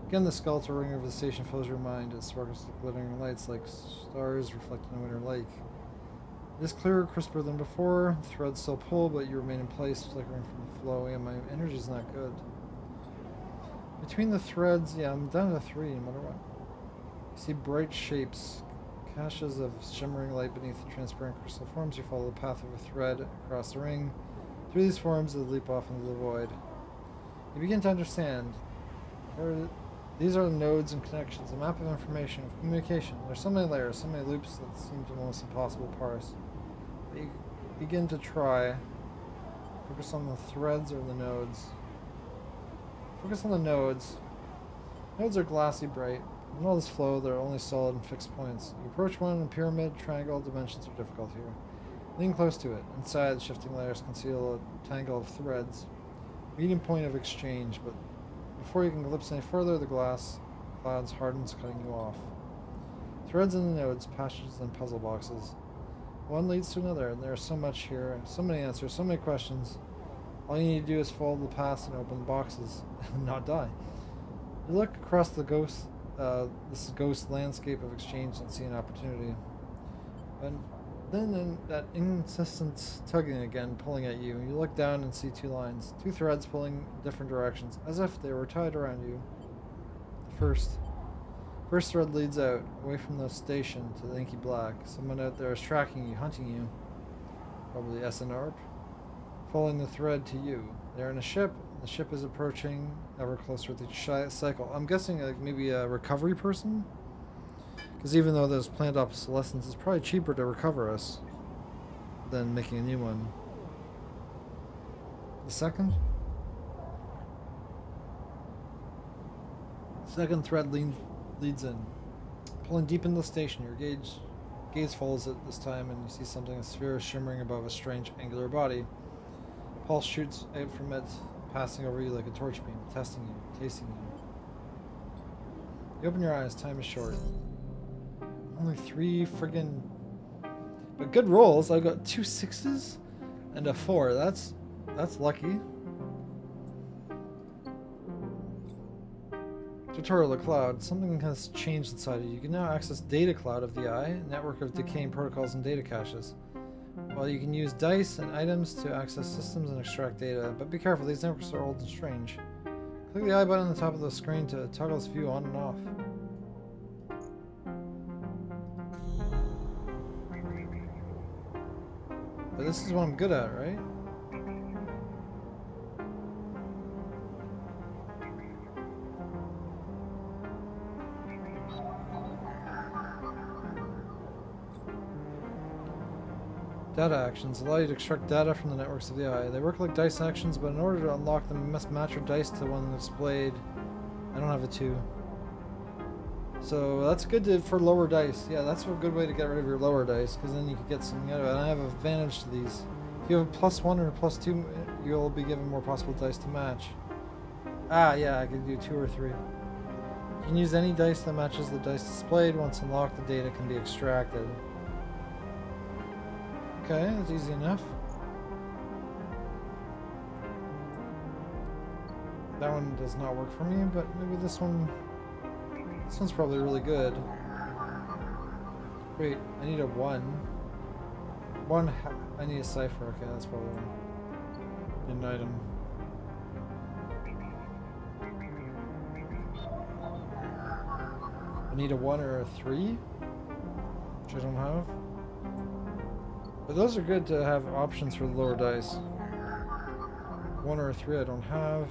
Again, the skeletal ring over the station fills your mind. It sparkles with glittering lights like stars reflecting in a winter lake. It is clearer, crisper than before. The threads still pull, but you remain in place, flickering from the flow. Yeah, my energy's not good. Between the threads, yeah, I'm down to 3, no matter what. You see bright shapes, caches of shimmering light beneath the transparent crystal forms. You follow the path of a thread across the ring. Through these forms, they leap off into the void. You begin to understand. These are the nodes and connections, a map of information, of communication. There's so many layers, so many loops that seem almost impossible to parse. But you begin to try. Focus on the threads or the nodes. Focus on the nodes. Nodes are glassy bright. In all this flow, they're only solid and fixed points. You approach one in a pyramid, triangle, dimensions are difficult here. Lean close to it. Inside, shifting layers conceal a tangle of threads. Medium point of exchange, but before you can glimpse any further, the glass clouds hardens, cutting you off. Threads in the nodes, passages, and puzzle boxes. One leads to another, and there is so much here, so many answers, so many questions. All you need to do is follow the paths and open the boxes, and not die. You look across the this ghost landscape of exchange and see an opportunity. And then that incessant tugging again, pulling at you. You look down and see 2 lines, 2 threads pulling different directions, as if they were tied around you. The first thread leads out, away from the station to the inky black. Someone out there is tracking you, hunting you. Probably SNRP. Following the thread to you. They're in a ship. The ship is approaching ever closer with each cycle. I'm guessing maybe a recovery person? Because even though there's planned obsolescence, it's probably cheaper to recover us than making a new one. The second thread leads in. Pulling deep into the station, your gaze follows it this time, and you see something, a sphere shimmering above a strange angular body. Pulse shoots out from it, passing over you like a torch beam, testing you, tasting you. You open your eyes, time is short. Only 3 friggin' But good rolls. I got 2 6s and a 4. That's lucky. Tutorial the Cloud. Something has changed inside of you. You can now access Data Cloud of the Eye, a network of decaying protocols and data caches. While you can use dice and items to access systems and extract data, but be careful, these networks are old and strange. Click the eye button on the top of the screen to toggle this view on and off. But this is what I'm good at, right? Data actions allow you to extract data from the networks of the eye. They work like dice actions, but in order to unlock them, you must match your dice to the one displayed. I don't have a 2. So that's good for lower dice. Yeah, that's a good way to get rid of your lower dice, because then you can get something out of it. And I have an advantage to these. If you have a +1 or a +2, you'll be given more possible dice to match. Ah, yeah, I could do 2 or 3. You can use any dice that matches the dice displayed. Once unlocked, the data can be extracted. Okay, that's easy enough. That one does not work for me, but maybe this one... This one's probably really good. Wait, I need a 1. I need a cipher. Okay, that's probably an item. I need a 1 or a 3, which I don't have. But those are good to have options for the lower dice. 1 or a 3 I don't have.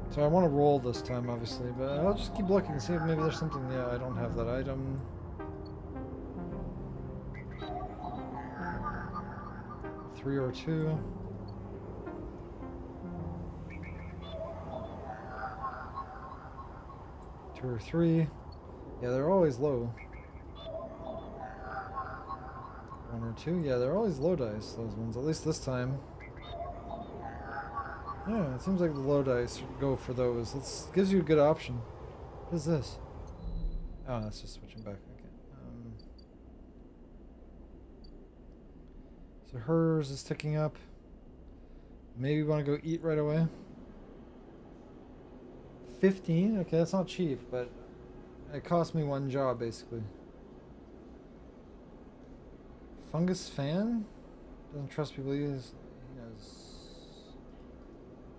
So I want to roll this time, obviously, but I'll just keep looking and see if maybe there's something. Yeah, I don't have that item. Three or 2. Two or 3. Yeah, they're always low. 1 or 2. Yeah, they're always low dice, those ones. At least this time. Yeah, it seems like the low dice go for those. It gives you a good option. What is this? Oh, that's just switching back. Okay. So hers is ticking up. Maybe want to go eat right away. 15? Okay, that's not cheap, but it cost me 1 job, basically. Fungus fan? Doesn't trust people he knows.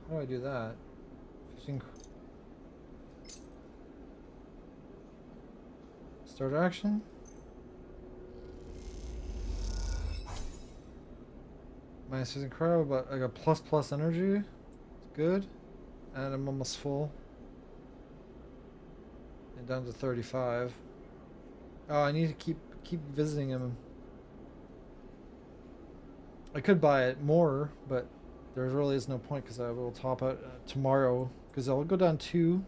How do I do that? 15. Start action? Minus 15 cryo, but I got ++ energy. It's good. And I'm almost full. And down to 35. Oh, I need to keep visiting him. I could buy it more, but there really is no point because I will top out tomorrow. Because I'll go down 2, and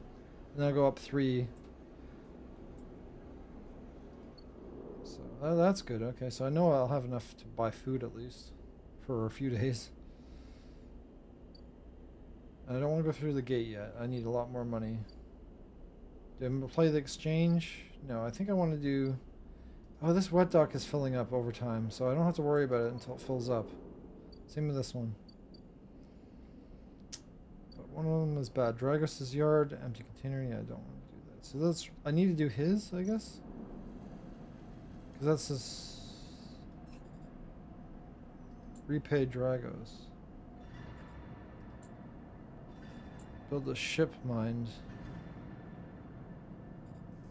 then I'll go up 3. So that's good. Okay, so I know I'll have enough to buy food at least for a few days. And I don't want to go through the gate yet. I need a lot more money. Do I play the exchange? No, I think I want to do... Oh, this wet dock is filling up over time, so I don't have to worry about it until it fills up. Same with this one. But one of them is bad. Dragos' yard, empty container. Yeah, I don't want to do that. So that's... I need to do his, I guess? Because that's his... Repay Dragos. Build a ship mine.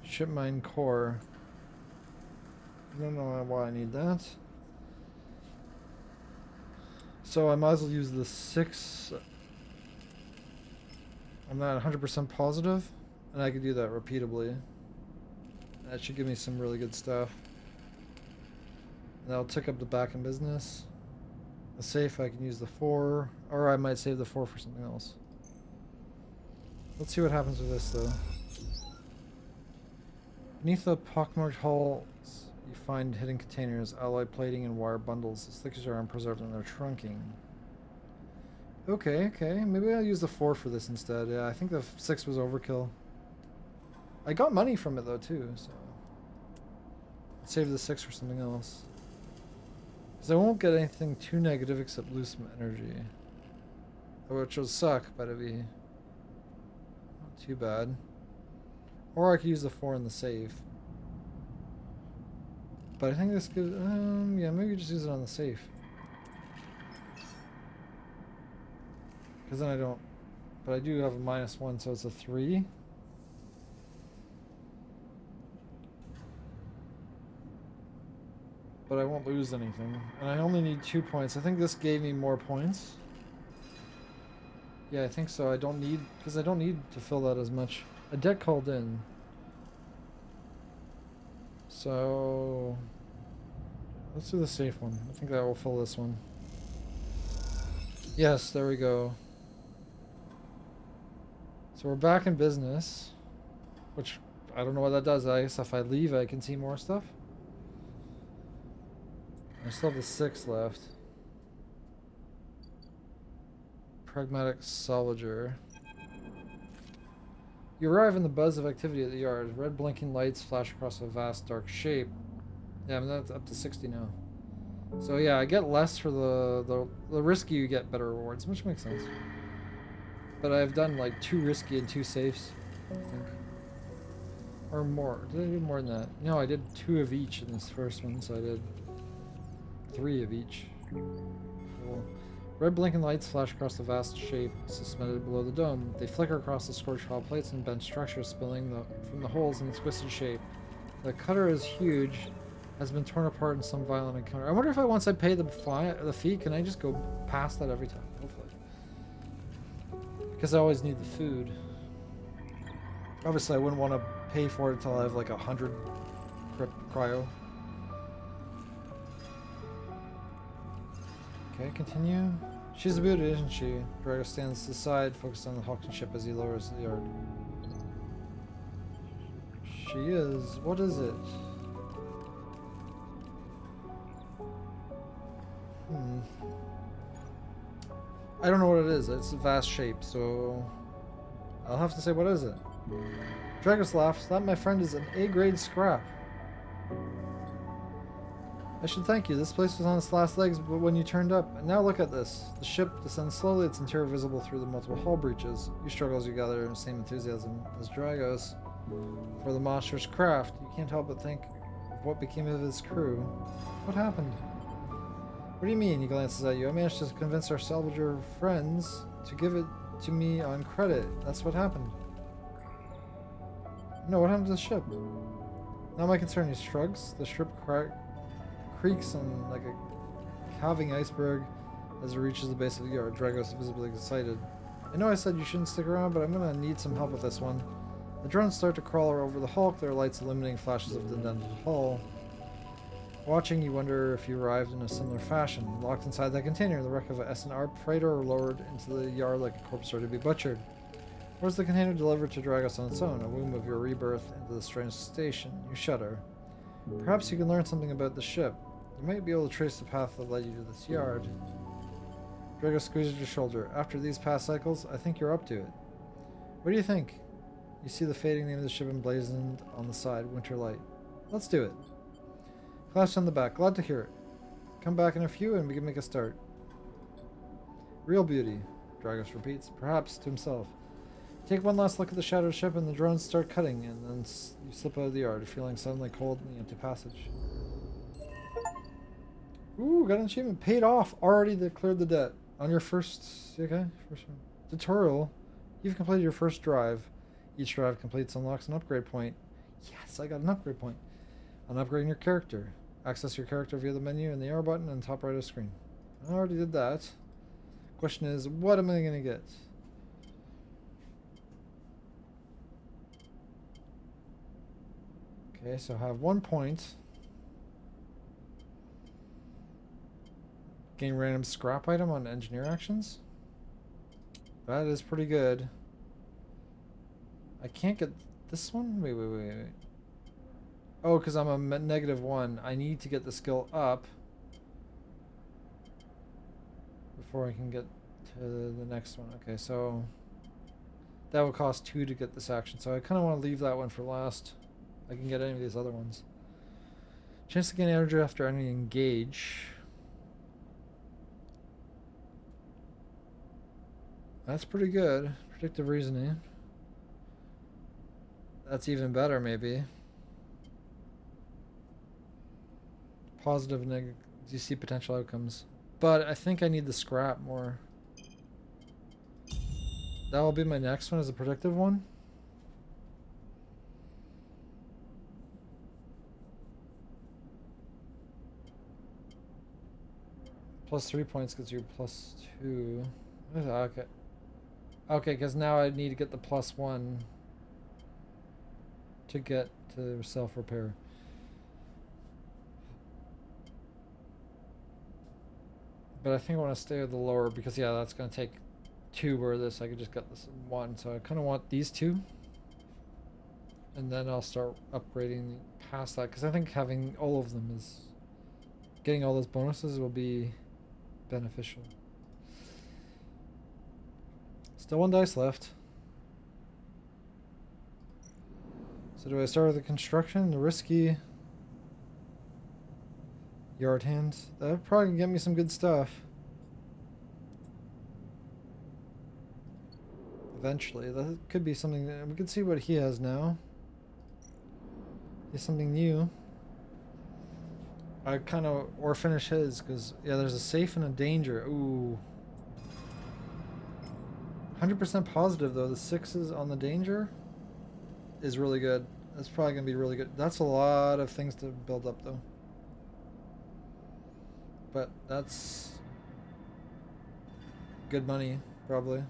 Ship mine core. I don't know why I need that. So I might as well use the 6. I'm not 100% positive, and I could do that repeatably. That should give me some really good stuff. And that'll tick up the back in business. The safe, I can use the 4, or I might save the 4 for something else. Let's see what happens with this, though. Beneath the pockmarked hulls, you find hidden containers, alloy plating, and wire bundles. The stickers are unpreserved and they're trunking. Okay, okay. Maybe I'll use the 4 for this instead. Yeah, I think the 6 was overkill. I got money from it, though, too, so... Save the 6 for something else. Because I won't get anything too negative except lose some energy. Which will suck, but it'd be not too bad. Or I could use the 4 in the save. But I think this could, yeah, maybe just use it on the safe. Because then I don't, but I do have a -1, so it's a 3. But I won't lose anything. And I only need 2 points. I think this gave me more points. Yeah, I think so. I don't need, because I don't need to fill that as much. A debt called in. So let's do the safe one. I think that will fill this one. Yes, there we go. So we're back in business, which I don't know what that does. I guess if I leave, I can see more stuff. I still have the 6 left. Pragmatic salvager. You arrive in the buzz of activity at the yard. Red blinking lights flash across a vast dark shape. Yeah, I mean, that's up to 60 now. So yeah, I get less for the risky, you get better rewards, which makes sense. But I've done like 2 risky and 2 safes, I think. Or more. Did I do more than that? No, I did 2 of each in this first one, so I did 3 of each. Cool. Red blinking lights flash across the vast shape suspended below the dome. They flicker across the scorched hot plates and bent structure, spilling from the holes in its twisted shape. The cutter is huge, has been torn apart in some violent encounter. I wonder if once I pay the fee, can I just go past that every time? Hopefully. Because I always need the food. Obviously, I wouldn't want to pay for it until I have like 100 cryo. Okay, continue. She's a beauty, isn't she? Drago stands to the side, focused on the Hawking ship as he lowers the yard. She is. What is it? I don't know what it is. It's a vast shape, so I'll have to say, what is it? Dragos laughs. That, my friend, is an A-grade scrap. I should thank you. This place was on its last legs but when you turned up. And now look at this. The ship descends slowly, its interior visible through the multiple hull breaches. You struggle as you gather the same enthusiasm as Dragos for the monstrous craft. You can't help but think of what became of his crew. What happened? What do you mean? He glances at you. I managed to convince our salvager friends to give it to me on credit. That's what happened. No, what happened to the ship? Not my concern, he shrugs. The ship creaks on like a calving iceberg as it reaches the base of the yard. Dragos is visibly excited. I know I said you shouldn't stick around, but I'm gonna need some help with this one. The drones start to crawl over the hulk, their lights illuminating flashes of the dented hull. Watching, you wonder if you arrived in a similar fashion. Locked inside that container, the wreck of a S&R freighter lowered into the yard like a corpse ready to be butchered. Or is the container delivered to Dragos on its own, a womb of your rebirth into the strange station? You shudder. Perhaps you can learn something about the ship. You might be able to trace the path that led you to this yard. Dragos squeezes your shoulder. After these past cycles, I think you're up to it. What do you think? You see the fading name of the ship emblazoned on the side, Winterlight. Let's do it. Clash on the back. Glad to hear it. Come back in a few and we can make a start. Real beauty, Dragos repeats, perhaps to himself. Take one last look at the shattered ship and the drones start cutting, and then you slip out of the yard, feeling suddenly cold in the empty passage. Ooh, got an achievement. Paid off. Already cleared the debt. On your first... Okay, first one. Tutorial. You've completed your first drive. Each drive completes unlocks an upgrade point. Yes, I got an upgrade point. On upgrading your character. Access your character via the menu and the arrow button on the top right of the screen. I already did that. Question is, what am I going to get? Okay, so I have 1 point. Gain random scrap item on engineer actions. That is pretty good. I can't get this one? Wait. Oh, because I'm a -1. I need to get the skill up before I can get to the next one. Okay, so that will cost 2 to get this action. So I kind of want to leave that one for last. I can get any of these other ones. Chance to gain energy after any engage. That's pretty good. Predictive reasoning. That's even better, maybe. Positive and negative. Do you see potential outcomes? But I think I need the scrap more. That will be my next one as a predictive one. Plus 3 points gets you plus 2. Okay. Okay, because now I need to get the plus 1 to get to self-repair. But I think I want to stay with the lower because, yeah, that's going to take 2 where this I could just get this in 1. So I kind of want these 2. And then I'll start upgrading past that because I think having all of them is... Getting all those bonuses will be beneficial. Still 1 dice left. So do I start with the construction, the risky yard hands? That would probably get me some good stuff. Eventually. That could be something that we could see what he has now. He's something new. I kind of, or finish his, because, yeah, there's a safe and a danger. Ooh. 100% positive, though. The 6s on the danger is really good. That's probably going to be really good. That's a lot of things to build up, though. But that's good money, probably.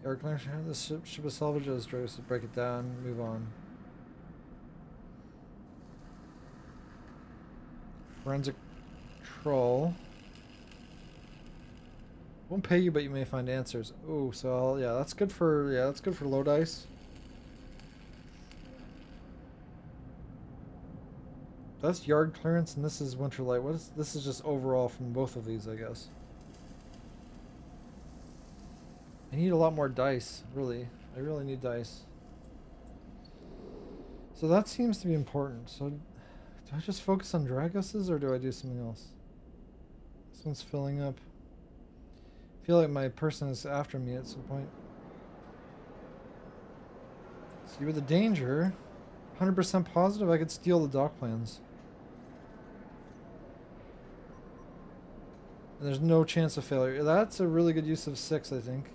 Air clearance. This ship is salvaged. Let's break it down, move on. Forensic troll. Won't pay you, but you may find answers. Oh, so yeah, that's good for low dice. That's yard clearance, and this is Winterlight. What is this? Is just overall from both of these, I guess. I need a lot more dice, really. I really need dice. So that seems to be important. So do I just focus on Dragoses, or do I do something else? This one's filling up. I feel like my person is after me at some point. See, with the danger, 100% positive I could steal the dock plans. And there's no chance of failure. That's a really good use of 6, I think.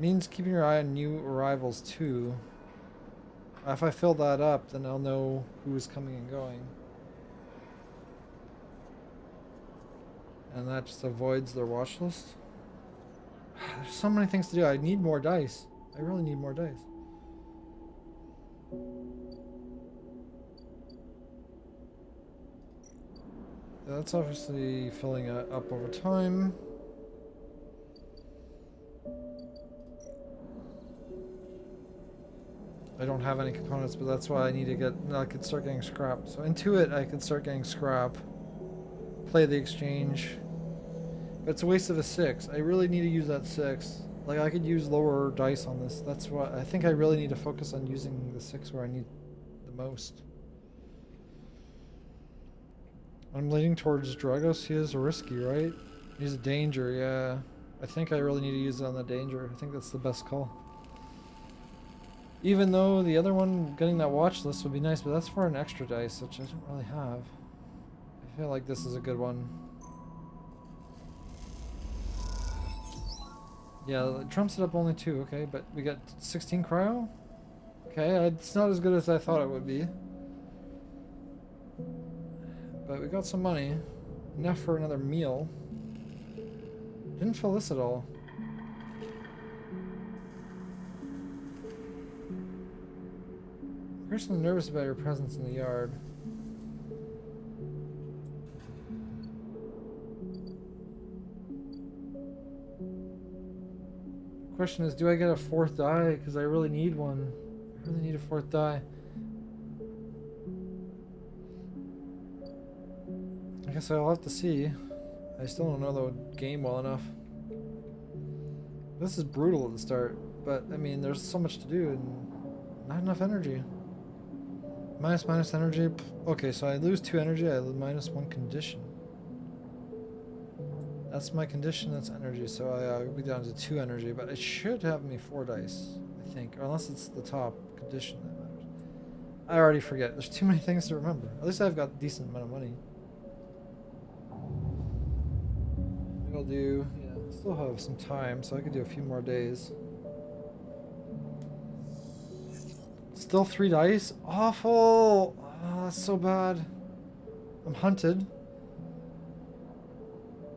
Means keeping your eye on new arrivals too. If I fill that up, then I'll know who's coming and going. And that just avoids their watch list. There's so many things to do. I need more dice. I really need more dice. That's obviously filling up over time. I don't have any components, but that's why I need to get... I could start getting scrap. So into it, I could start getting scrap. Play the exchange. But it's a waste of a 6. I really need to use that 6. Like, I could use lower dice on this. That's what... I think I really need to focus on using the 6 where I need the most. I'm leaning towards Dragos. He is risky, right? He's a danger, yeah. I think I really need to use it on the danger. I think that's the best call. Even though the other one, getting that watch list would be nice, but that's for an extra dice, which I don't really have. I feel like this is a good one. Yeah, it trumps it up only 2, okay, but we got 16 cryo? Okay, it's not as good as I thought it would be. But we got some money. Enough for another meal. Didn't fill this at all. Personally nervous about your presence in the yard. Question is, do I get a 4th die? Because I really need one. I really need a 4th die. I guess I'll have to see. I still don't know the game well enough. This is brutal at the start, but I mean, there's so much to do and not enough energy. Minus energy. Okay, so I lose 2 energy, I minus 1 condition. That's my condition, that's energy, so I'll be down to 2 energy, but it should have me 4 dice, I think. Or unless it's the top condition that matters. I already forget. There's too many things to remember. At least I've got a decent amount of money. Maybe I'll do... Yeah, still have some time, so I could do a few more days. Still 3 dice? Awful! Oh, that's so bad. I'm hunted.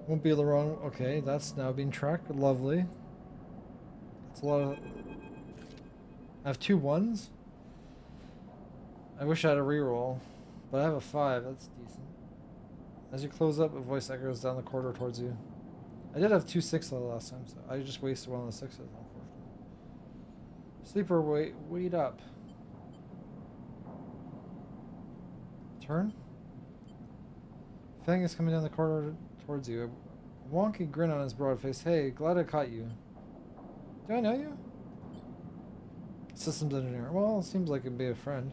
Won't be the wrong... Okay, that's now being tracked. Lovely. That's a lot of... I have 2 1s? I wish I had a reroll, but I have a 5. That's decent. As you close up, a voice echoes down the corridor towards you. I did have 2 6s the last time, so I just wasted one of the 6s, unfortunately. Sleeper, wait up. Turn? Fang is coming down the corridor towards you. A wonky grin on his broad face. Hey, glad I caught you. Do I know you? Systems engineer. Well, seems like it'd be a friend.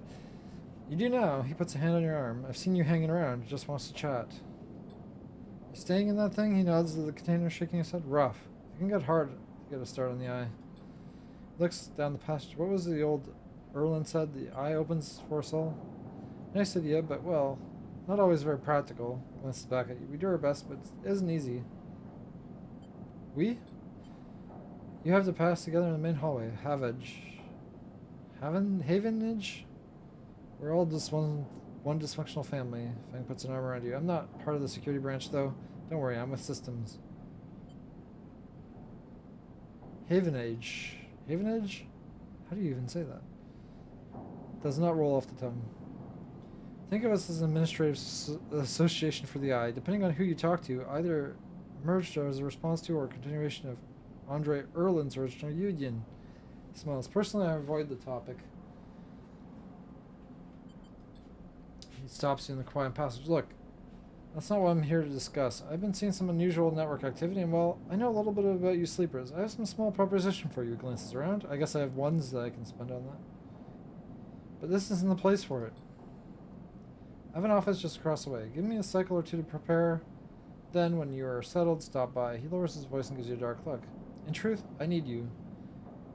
You do now. He puts a hand on your arm. I've seen you hanging around. He just wants to chat. You staying in that thing? He nods at the container, shaking his head. Rough. It can get hard to get a start on the eye. He looks down the passage. What was the old Erlen said? The eye opens for us all? Nice idea, but well, not always very practical. Glances back at you. We do our best, but it isn't easy. We? You have to pass together in the main hallway. Havenage? We're all just one dysfunctional family. Fang puts an arm around you. I'm not part of the security branch, though. Don't worry, I'm with systems. Havenage? How do you even say that? Does not roll off the tongue. Think of us as an administrative association for the eye. Depending on who you talk to, either emerged as a response to or a continuation of Andre Erlen's original union. He smiles. Personally, I avoid the topic. He stops you in the quiet passage. Look, that's not what I'm here to discuss. I've been seeing some unusual network activity, and well, I know a little bit about you sleepers. I have some small proposition for you. He glances around. I guess I have 1s that I can spend on that. But this isn't the place for it. I have an office just across the way. Give me a cycle or 2 to prepare. Then, when you are settled, stop by. He lowers his voice and gives you a dark look. In truth, I need you.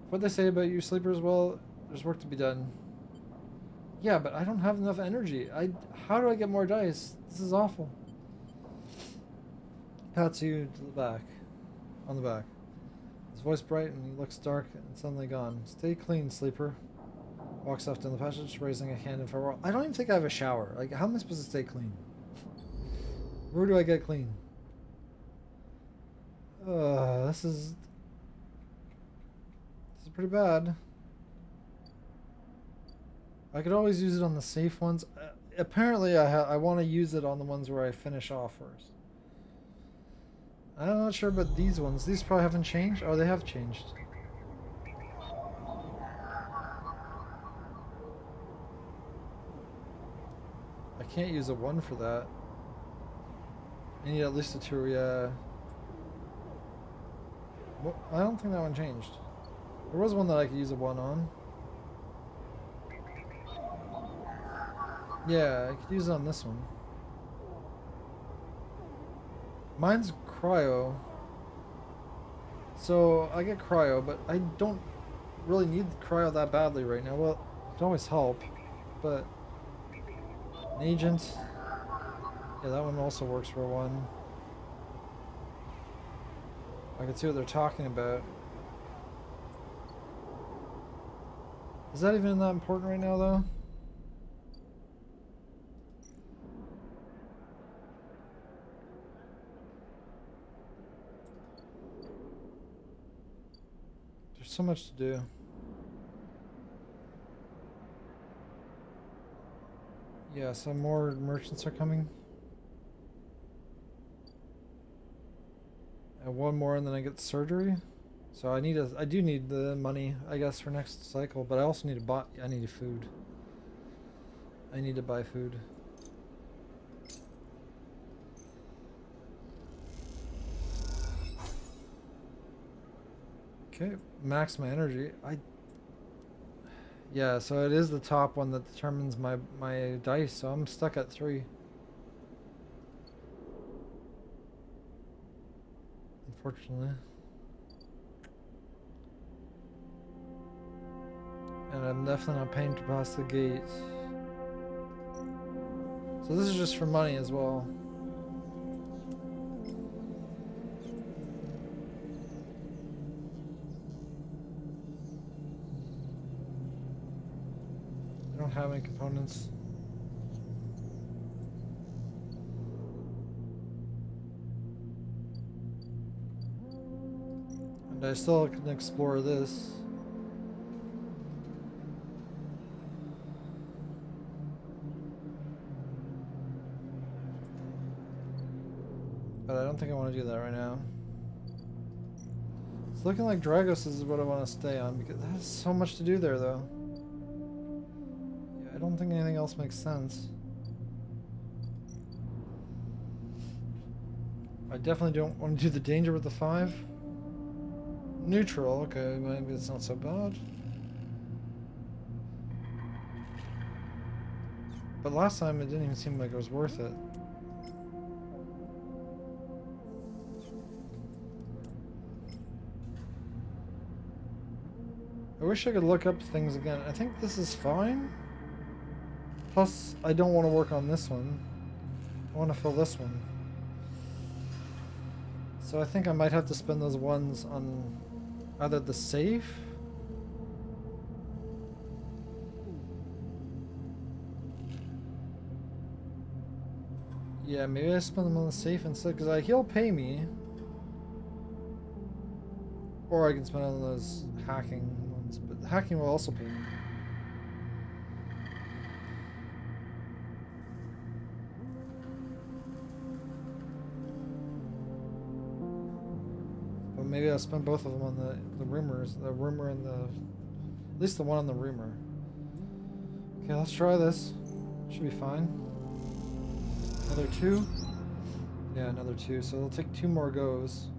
What they say about you sleepers, well, there's work to be done. Yeah, but I don't have enough energy. How do I get more dice? This is awful. Pats you to the back. On the back. His voice bright and he looks dark and suddenly gone. Stay clean, sleeper. Walks off down the passage, raising a hand in farewell. I don't even think I have a shower. Like, how am I supposed to stay clean? Where do I get clean? This is pretty bad. I could always use it on the safe ones. Apparently, I want to use it on the ones where I finish off first. I'm not sure about these ones. These probably haven't changed. Oh, they have changed. I can't use a 1 for that. I need at least a 2, yeah. Well, I don't think that one changed. There was one that I could use a 1 on. Yeah, I could use it on this one. Mine's cryo. So I get cryo, but I don't really need cryo that badly right now. Well, it can always help, but an agent. Yeah, that one also works for 1. I can see what they're talking about. Is that even that important right now, though? There's so much to do. Yeah, some more merchants are coming. And 1 more and then I get surgery. So I do need the money, I guess, for next cycle, but I also need to buy, I need food. I need to buy food. Okay, max my energy. Yeah, so it is the top one that determines my dice, so I'm stuck at 3. Unfortunately. And I'm definitely not paying to pass the gate. So this is just for money as well. I don't have any components. And I still can explore this. But I don't think I want to do that right now. It's looking like Dragos is what I want to stay on because there's so much to do there though. Yeah, I don't think anything else makes sense. I definitely don't want to do the danger with the 5. Neutral, okay, maybe it's not so bad. But last time it didn't even seem like it was worth it. I wish I could look up things again. I think this is fine. Plus, I don't want to work on this one. I want to fill this one. So I think I might have to spend those ones on either the safe. Yeah, maybe I spend them on the safe instead, because he'll pay me. Or I can spend on those hacking ones, but hacking will also pay me. But maybe I'll spend both of them on the rumors, the rumor and at least the one on the rumor. Okay, let's try this. Should be fine. Another 2? Yeah, another 2. So it'll take 2 more goes.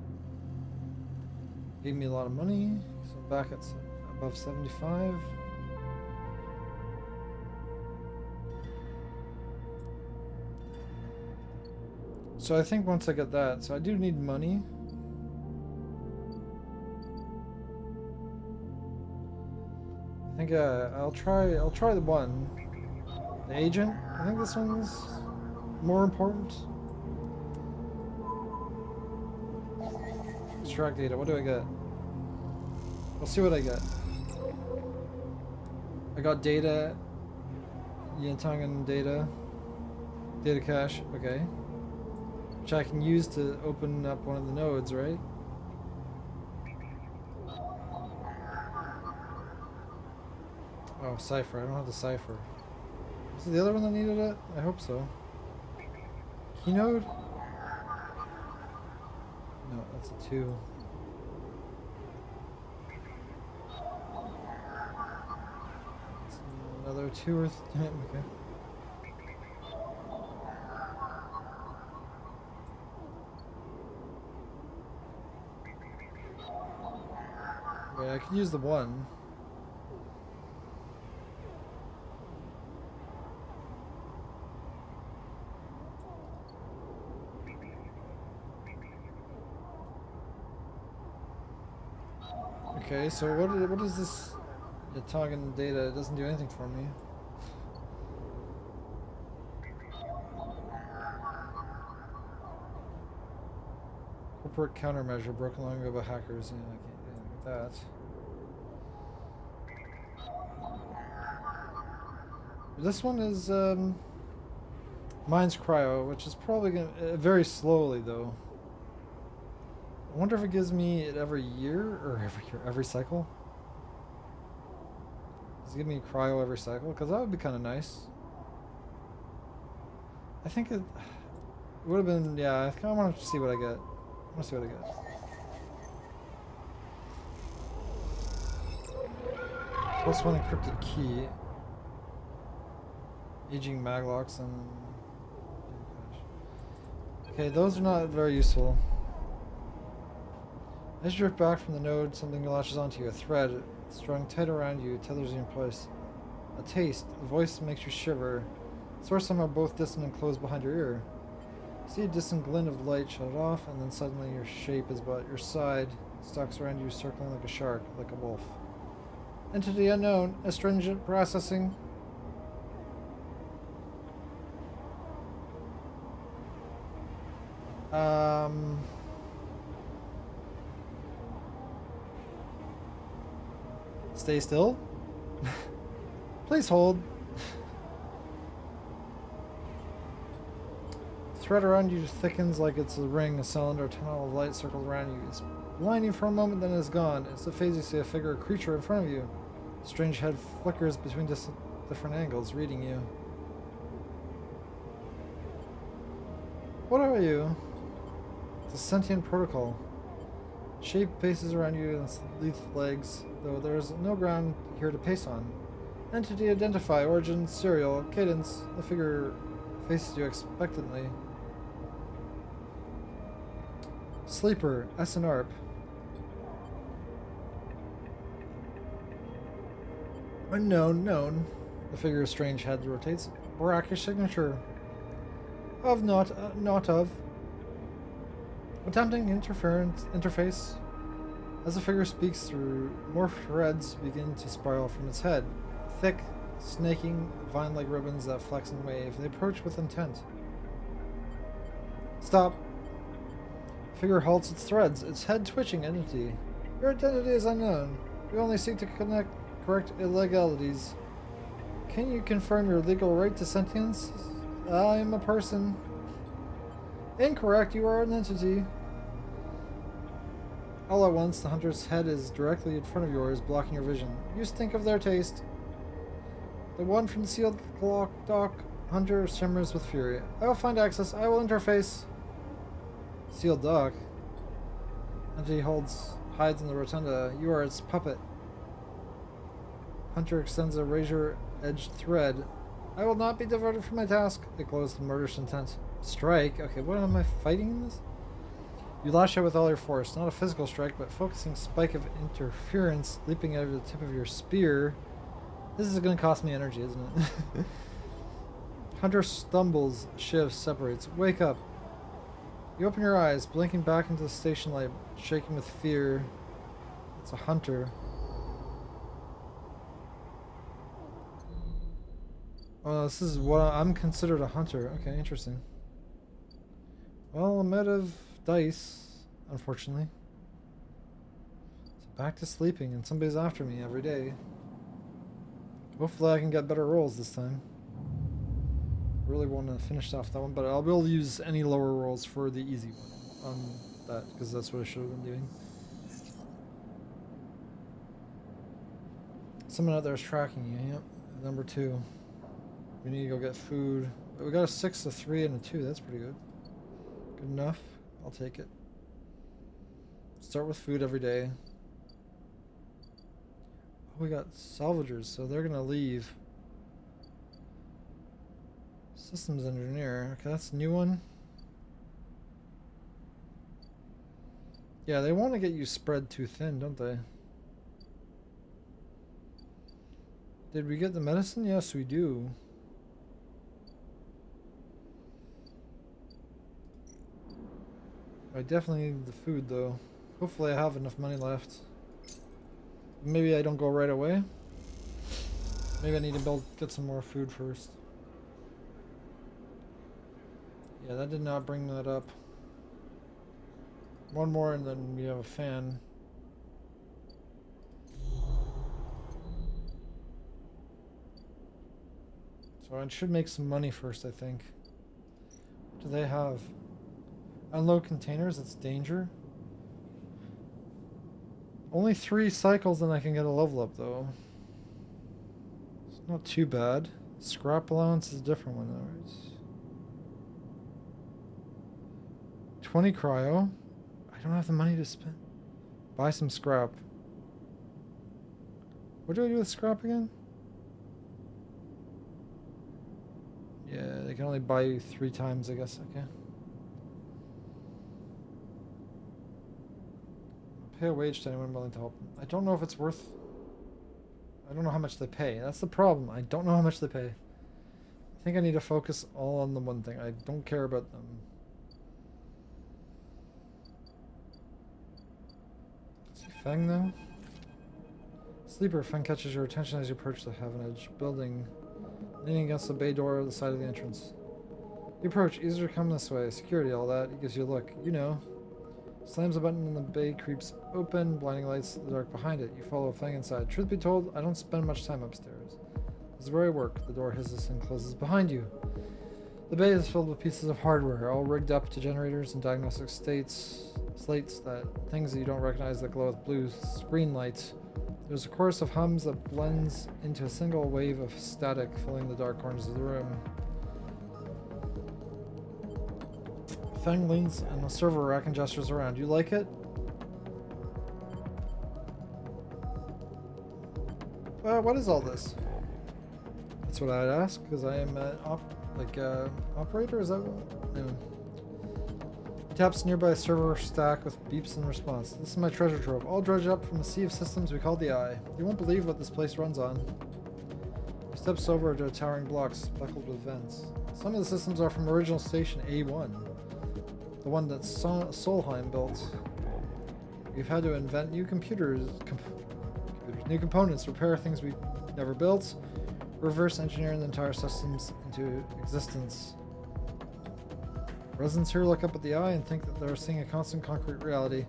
Gave me a lot of money. So I'm back at above 75. So I think once I get that, so I do need money. I think I'll try the one. The agent. I think this one's more important. Extract data. What do I get? We'll see what I get. I got data. Yintangan data. Data cache. Okay. Which I can use to open up one of the nodes, right? Oh, cipher. I don't have the cipher. Is it the other one that needed it? I hope so. Keynode? No, that's a 2. It's another 2 or okay. Wait, I could use the 1. Okay, so what is this Yintangan data? It doesn't do anything for me. Corporate countermeasure broken long ago by hackers. Yeah, I can't do anything with that. This one is mine's cryo, which is probably gonna very slowly though. I wonder if it gives me it every year or every cycle. Does it give me cryo every cycle? Because that would be kind of nice. I think it would have been, yeah, I kind of want to see what I get. I want to see what I get. Plus 1 encrypted key. Aging maglocks and... Okay, those are not very useful. As you drift back from the node, something latches onto you. A thread strung tight around you, tethers you in place. A taste. A voice makes you shiver. Source somehow both distant and close behind your ear. See a distant glint of light shut off, and then suddenly your shape is about your side, stalks around you circling like a shark, like a wolf. Entity unknown. Astringent processing. Stay still. Please hold. Thread around you thickens like it's a ring, a cylinder, a tunnel of light circles around you. It's blinding for a moment, then it's gone. It's a phase you see a figure, a creature in front of you. The strange head flickers between different angles, reading you. What are you? It's a sentient protocol. Shape paces around you in its lithe legs, though there is no ground here to pace on. Entity identify, origin, serial, cadence. The figure faces you expectantly. Sleeper, SNARP. Unknown, known. The figure's strange head rotates. Brackish signature. Of not of. Attempting interface. As the figure speaks through, more threads begin to spiral from its head. Thick, snaking, vine-like ribbons that flex and wave. They approach with intent. Stop. Figure halts its threads, its head twitching. Entity. Your identity is unknown. We only seek to correct illegalities. Can you confirm your legal right to sentience? I am a person. Incorrect, you are an entity. All at once, the hunter's head is directly in front of yours, blocking your vision. You stink of their taste. The one from the sealed dock hunter shimmers with fury. I will find access. I will interface. Sealed dock. Entity hides in the rotunda. You are its puppet. Hunter extends a razor-edged thread. I will not be diverted from my task. It glows with murderous intent. Strike? Okay, what am I fighting in this? You lash out with all your force. Not a physical strike, but focusing spike of interference leaping out of the tip of your spear. This is going to cost me energy, isn't it? Hunter stumbles, shifts, separates. Wake up. You open your eyes, blinking back into the station light, shaking with fear. It's a hunter. Oh, this is what I'm considered a hunter. Okay, interesting. Well, I'm out of dice, unfortunately. So back to sleeping, and somebody's after me every day. Hopefully I can get better rolls this time. Really want to finish off that one, but I'll be able to use any lower rolls for the easy one on that, because that's what I should have been doing. Someone out there is tracking you. Yep, number 2. We need to go get food. But we got a 6, a 3, and a 2. That's pretty good. Good enough. I'll take it. Start with food every day. Oh, we got salvagers, so they're gonna leave. Systems engineer. Okay, that's a new one. Yeah, they want to get you spread too thin, don't they? Did we get the medicine? Yes, we do. I definitely need the food, though. Hopefully I have enough money left. Maybe I don't go right away. Maybe I need to get some more food first. Yeah, that did not bring that up. One more and then we have a fan. So I should make some money first, I think. What do they have? Unload containers, that's danger. Only 3 cycles and I can get a level up, though. It's not too bad. Scrap allowance is a different one, though, right? 20 cryo. I don't have the money to spend. Buy some scrap. What do I do with scrap again? Yeah, they can only buy you 3 times, I guess. Okay. Pay a wage to anyone willing to help. I don't know if it's worth I don't know how much they pay. That's the problem. I don't know how much they pay. I think I need to focus all on the one thing. I don't care about them. See Feng though? Sleeper, Feng catches your attention as you approach the Heaven Edge building, leaning against the bay door at the side of the entrance. You approach, easier to come this way. Security, all that. He gives you a look. You know. Slams a button and the bay creeps open, blinding lights in the dark behind it. You follow Feng inside. Truth be told, I don't spend much time upstairs. This is where I work. The door hisses and closes behind you. The bay is filled with pieces of hardware, all rigged up to generators and diagnostic slates, things that you don't recognize that glow with blue screen lights. There's a chorus of hums that blends into a single wave of static, filling the dark corners of the room. Feng leans on a server rack and gestures around. You like it? What is all this? That's what I'd ask, because I am an operator? Is that what? Anyway. He taps nearby a server stack with beeps in response. This is my treasure trove, all dredged up from a sea of systems we call the Eye. You won't believe what this place runs on. He steps over to towering blocks speckled with vents. Some of the systems are from original station A1. The one that Solheim built. We've had to invent new new components, repair things we never built, reverse engineering the entire systems into existence. Residents here look up at the Eye and think that they're seeing a constant concrete reality.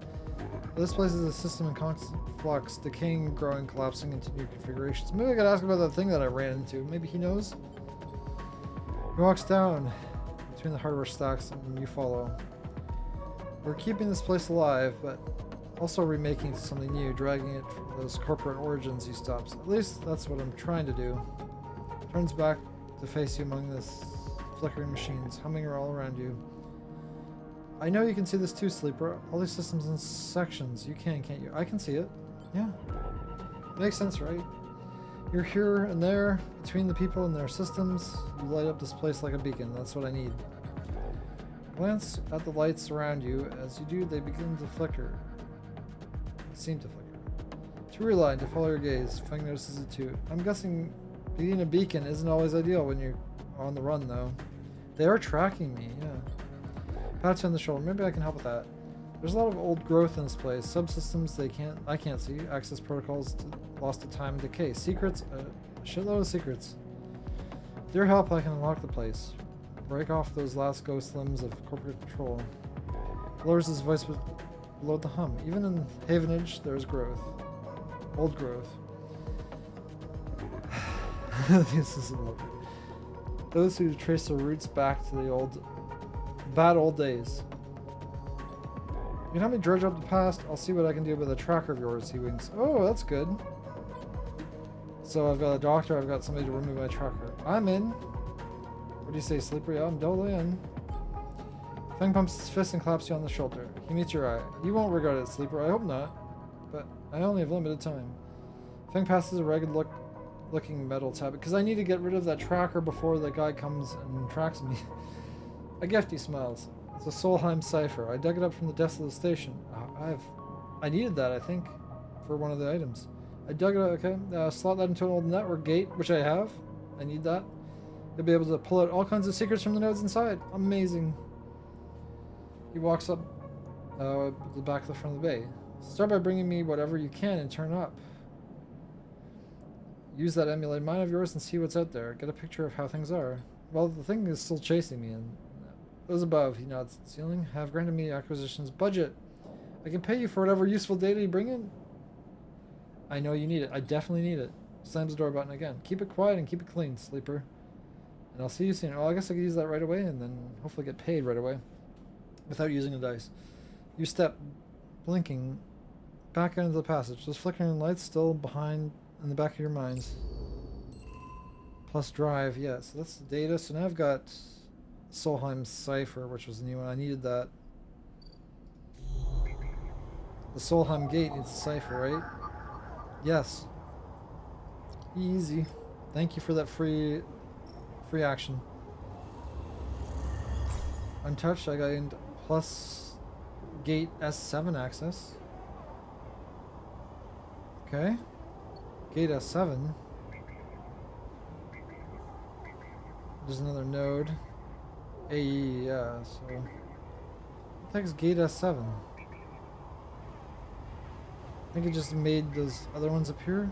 This place is a system in constant flux, decaying, growing, collapsing into new configurations. Maybe I could ask about that thing that I ran into. Maybe he knows? He walks down between the hardware stacks and you follow. We're keeping this place alive, but also remaking something new, dragging it from those corporate origins he stops. At least that's what I'm trying to do. Turns back to face you among this flickering machines, humming all around you. I know you can see this too, Sleeper. All these systems in sections. You can, can't you? I can see it. Yeah. Makes sense, right? You're here and there, between the people and their systems. You light up this place like a beacon. That's what I need. Glance at the lights around you. As you do, they begin to flicker. Seem to flicker. To realign, to follow your gaze. Feng notices it too. I'm guessing being a beacon isn't always ideal when you're on the run, though. They are tracking me, yeah. Pat you on the shoulder. Maybe I can help with that. There's a lot of old growth in this place. Subsystems I can't see. Access protocols lost to time and decay. Secrets, a shitload of secrets. With your help, I can unlock the place. Break off those last ghost limbs of corporate control. Lowers his voice below the hum. Even in Havenage, there's growth. Old growth. This is lovely. Those who trace their roots back to the bad old days. You can help me dredge up the past. I'll see what I can do with a tracker of yours, he winks. Oh, that's good. So I've got a doctor, I've got somebody to remove my tracker. I'm in. What do you say, Sleeper? Yeah, I'm totally in. Feng pumps his fist and claps you on the shoulder. He meets your eye. You won't regret it, Sleeper. I hope not. But I only have limited time. Feng passes a ragged looking metal tablet, because I need to get rid of that tracker before the guy comes and tracks me. A gift, he smiles. It's a Solheim cipher. I dug it up from the desk of the station. I needed that, I think, for one of the items. I dug it up, okay. Slot that into an old network gate, which I have. I need that. You'll be able to pull out all kinds of secrets from the nodes inside. Amazing. He walks up the back of the front of the bay. Start by bringing me whatever you can and turn up. Use that emulated mind of yours and see what's out there. Get a picture of how things are. Well, the thing is still chasing me, and those above, he nods at the ceiling, have granted me acquisitions budget. I can pay you for whatever useful data you bring in. I know you need it. I definitely need it. Slams the door button again. Keep it quiet and keep it clean, Sleeper. And I'll see you soon. Oh, I guess I could use that right away and then hopefully get paid right away without using a dice. You step, blinking, back into the passage. Those flickering lights still behind in the back of your minds. Plus drive, yes. So that's the data. So now I've got Solheim Cipher, which was a new one. I needed that. The Solheim Gate needs a cipher, right? Yes. Easy. Thank you for that free action. Untouched, I gained plus gate S7 access. Okay. Gate S7. There's another node. AE, yeah, so... What the heck's Gate S7? I think it just made those other ones appear.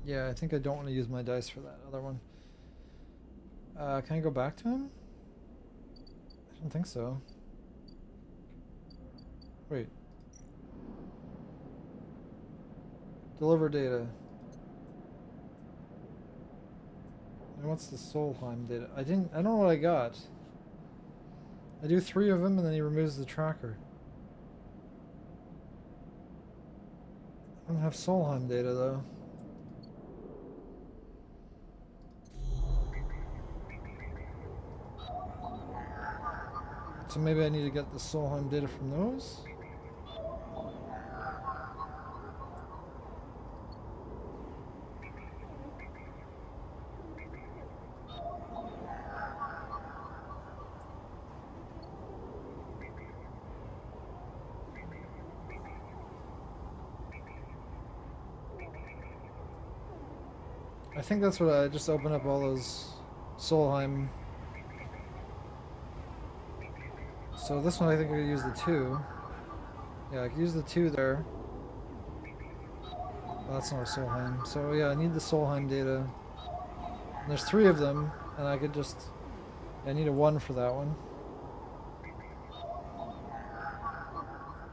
Yeah, I think I don't want to use my dice for that other one. Can I go back to him? I don't think so. Wait. Deliver data. And what's the Solheim data? I don't know what I got. I do 3 of them and then he removes the tracker. I don't have Solheim data though. So maybe I need to get the Solheim data from those? I think that's what I just opened up all those Solheim. So this one I think I could use the 2. Yeah, I could use the 2 there. Oh, that's not a Solheim. So yeah, I need the Solheim data. And there's 3 of them, and I could just... I need a 1 for that one.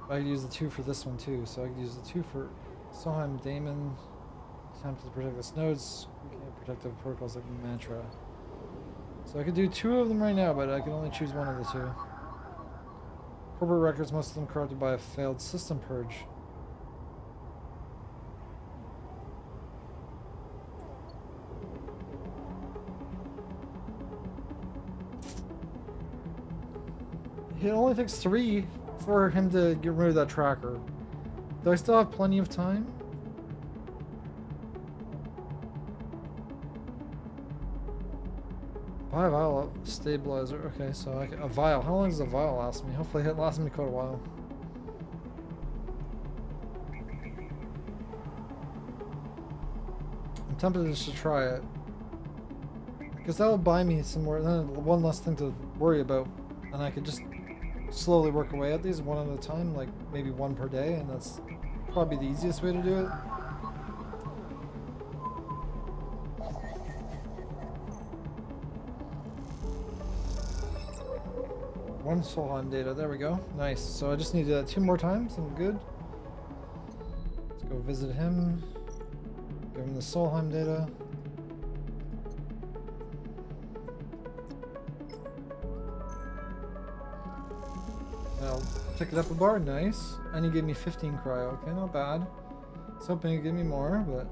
I could use the 2 for this one too, so I could use the 2 for Solheim Daemon. Attempt to protect the nodes. We can't protective protocols like Mantra. So I could do 2 of them right now, but I can only choose one of the 2. Corporate records, most of them corrupted by a failed system purge. It only takes 3 for him to get rid of that tracker. Do I still have plenty of time? Buy a vial of stabilizer. Okay, so a vial. How long does a vial last me? Hopefully it lasts me quite a while. I'm tempted just to try it. Because that will buy me some more, then one less thing to worry about. And I could just slowly work away at these one at a time, like maybe 1 per day, and that's probably the easiest way to do it. One Solheim data, there we go. Nice. So I just need 2 more times, I'm good. Let's go visit him. Give him the Solheim data. I'll pick it up a bar, nice. And he gave me 15 cryo, okay, not bad. I was hoping he'd give me more, but...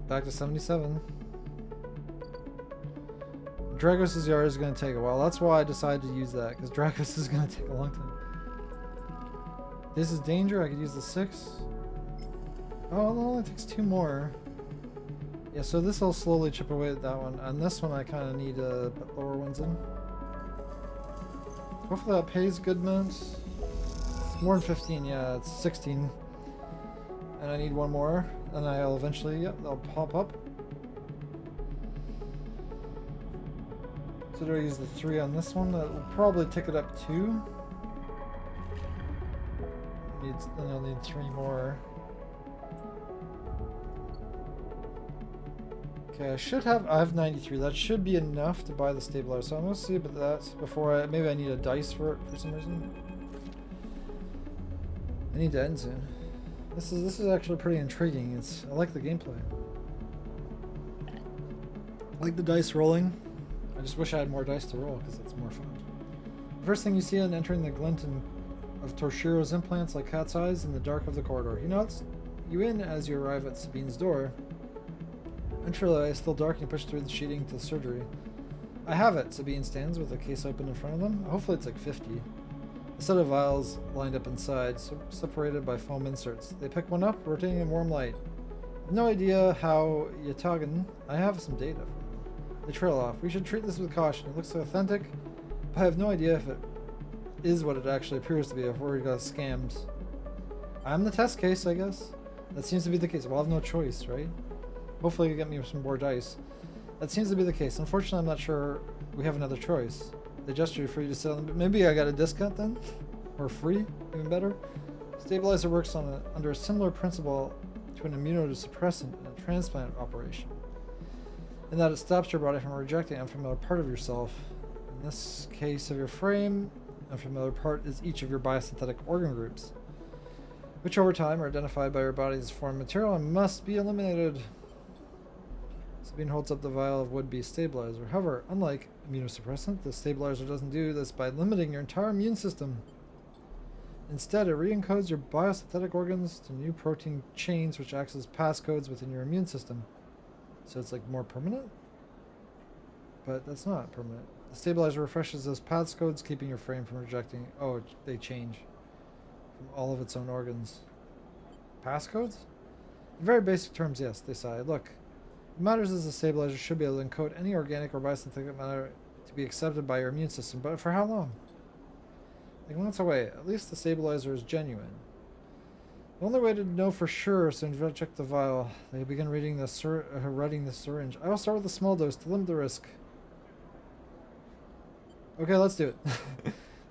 Back to 77. Dragos' Yard is going to take a while. That's why I decided to use that, because Dragos is going to take a long time. This is danger. I could use the 6. Oh, it only takes 2 more. Yeah, so this will slowly chip away at that one. And this one I kind of need to put lower ones in. Hopefully that pays good amounts. It's more than 15, yeah, it's 16. And I need 1 more. And I'll eventually, yep, they'll pop up. So do I use the 3 on this one? That will probably tick it up 2. Then I'll need 3 more. Okay, I have 93. That should be enough to buy the stabilizer. So I'm gonna see about that before maybe I need a dice for it for some reason. I need to end soon. This is actually pretty intriguing. I like the gameplay. I like the dice rolling. I just wish I had more dice to roll because it's more fun. The first thing you see on entering the glint of Torshiro's implants like cat's eyes in the dark of the corridor. He nods you in as you arrive at Sabine's door. Entryway is still dark and you push through the sheeting to the surgery. I have it. Sabine stands with a case open in front of them. Hopefully it's like 50. A set of vials lined up inside, separated by foam inserts. They pick one up, rotating in warm light. No idea how Yatagan. I have some data for you. They trail off. We should treat this with caution. It looks authentic, but I have no idea if it is what it actually appears to be, if we got scammed. I'm the test case, I guess. That seems to be the case. We'll have no choice, right? Hopefully you get me some more dice. That seems to be the case. Unfortunately, I'm not sure we have another choice. They gesture for you to sit on them. Maybe I got a discount then? Or free? Even better? Stabilizer works under a similar principle to an immunosuppressant in a transplant operation, in that it stops your body from rejecting an unfamiliar part of yourself. In this case of your frame, unfamiliar part is each of your biosynthetic organ groups, which over time are identified by your body's foreign material and must be eliminated. Sabine holds up the vial of would-be stabilizer. However, unlike immunosuppressant, the stabilizer doesn't do this by limiting your entire immune system. Instead, it re-encodes your biosynthetic organs to new protein chains which acts as passcodes within your immune system. So it's like more permanent? But that's not permanent. The stabilizer refreshes those passcodes, keeping your frame from rejecting... Oh, they change from all of its own organs. Passcodes? In very basic terms, yes, they sigh. Look, what matters is the stabilizer should be able to encode any organic or biosynthetic matter to be accepted by your immune system, but for how long? Like months away. At least the stabilizer is genuine. The only way to know for sure is to inject the vial. They begin reading the syringe. I will start with a small dose to limit the risk. Okay, let's do it.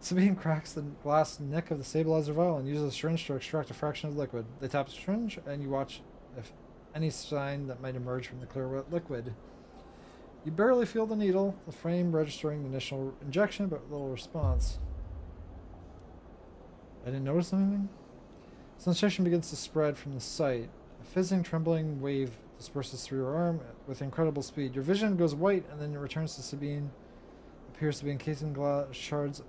Sabine cracks the glass neck of the stabilizer vial and uses a syringe to extract a fraction of the liquid. They tap the syringe, and you watch if any sign that might emerge from the clear liquid. You barely feel the needle, the frame registering the initial injection, but little response. I didn't notice anything? Sensation begins to spread from the site. A fizzing, trembling wave disperses through your arm with incredible speed. Your vision goes white and then it returns to Sabine. Appears to be encased in glass shards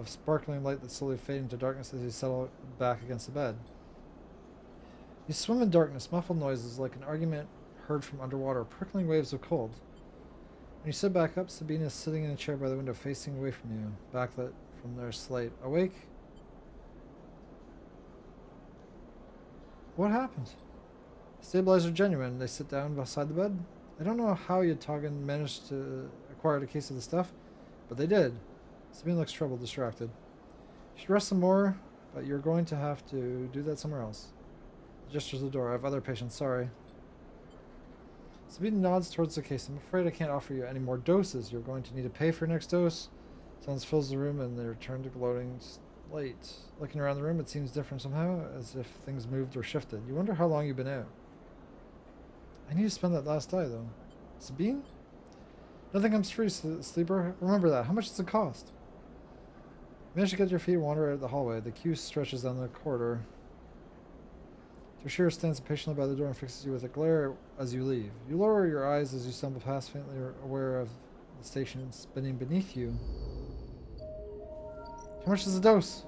of sparkling light that slowly fade into darkness as you settle back against the bed. You swim in darkness, muffled noises like an argument heard from underwater, prickling waves of cold. When you sit back up, Sabine is sitting in a chair by the window facing away from you, backlit from their slate. Awake? What happened? Stabilizer genuine. They sit down beside the bed. I don't know how Yatagan managed to acquire a case of the stuff, but they did. Sabine looks troubled, distracted. You should rest some more, but you're going to have to do that somewhere else. Gestures the door. I have other patients, sorry. Sabine nods towards the case. I'm afraid I can't offer you any more doses. You're going to need to pay for your next dose. Silence fills the room and they return to gloating light. Looking around the room, it seems different somehow, as if things moved or shifted. You wonder how long you've been out. I need to spend that last die, though. Sabine? Nothing comes free, sleeper. Remember that. How much does it cost? Manage to get your feet and wander out the hallway. The queue stretches down the corridor. Toshiro stands patiently by the door and fixes you with a glare as you leave. You lower your eyes as you stumble past, faintly aware of the station spinning beneath you. How much is the dose?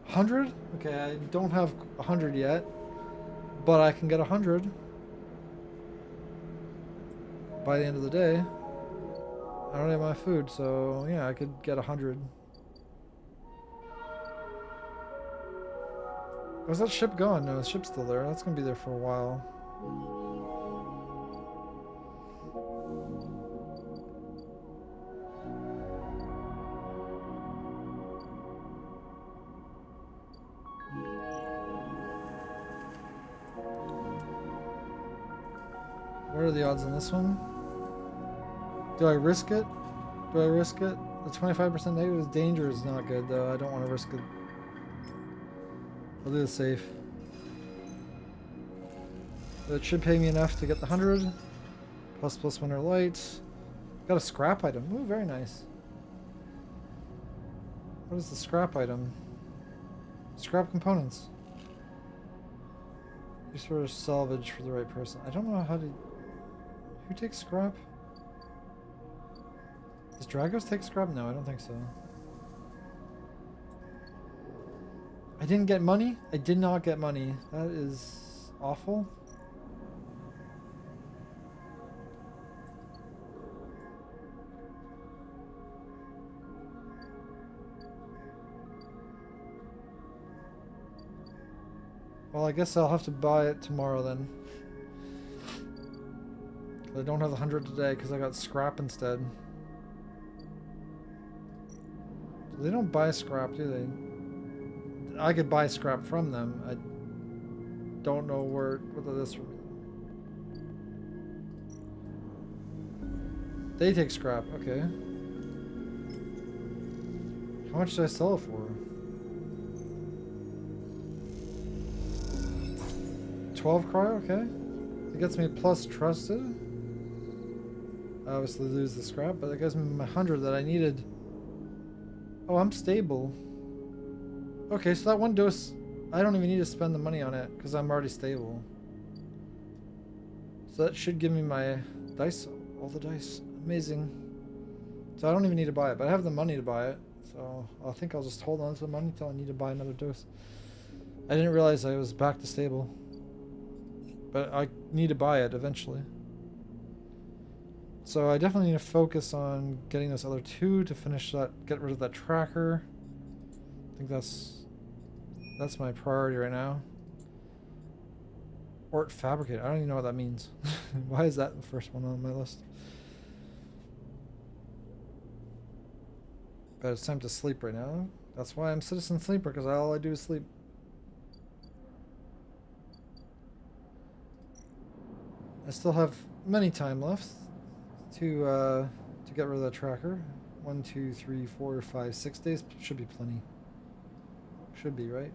100? Okay, I don't have 100 yet, but I can get 100 by the end of the day. I don't have my food, so yeah, I could get 100. Was that ship gone? No, the ship's still there. That's gonna be there for a while. What are the odds on this one? Do I risk it? Do I risk it? The 25% negative danger is not good, though. I don't want to risk it. I'll do the safe. It should pay me enough to get the 100. Plus winter light. Got a scrap item. Ooh, very nice. What is the scrap item? Scrap components. Use for salvage for the right person. I don't know how to... Who takes scrap? Does Dragos take scrap? No, I don't think so. I didn't get money? I did not get money. That is awful. Well, I guess I'll have to buy it tomorrow then. I don't have the 100 today because I got scrap instead. They don't buy scrap, do they? I could buy scrap from them. I don't know whether this from. They take scrap, okay. How much did I sell it for? 12 cryo, okay. It gets me plus trusted. I obviously lose the scrap, but it gives me my 100 that I needed. Oh, I'm stable. Okay, so that one dose, I don't even need to spend the money on it because I'm already stable. So that should give me my dice, all the dice. Amazing. So I don't even need to buy it, but I have the money to buy it. So I think I'll just hold on to the money until I need to buy another dose. I didn't realize I was back to stable. But I need to buy it eventually. So I definitely need to focus on getting those other two to finish that, get rid of that tracker. I think that's my priority right now. Ort fabricate. I don't even know what that means. Why is that the first one on my list? But it's time to sleep right now. That's why I'm citizen sleeper, because all I do is sleep. I still have many time left to get rid of that tracker. 1, 2, 3, 4, 5, 6 days should be plenty. Should be, right?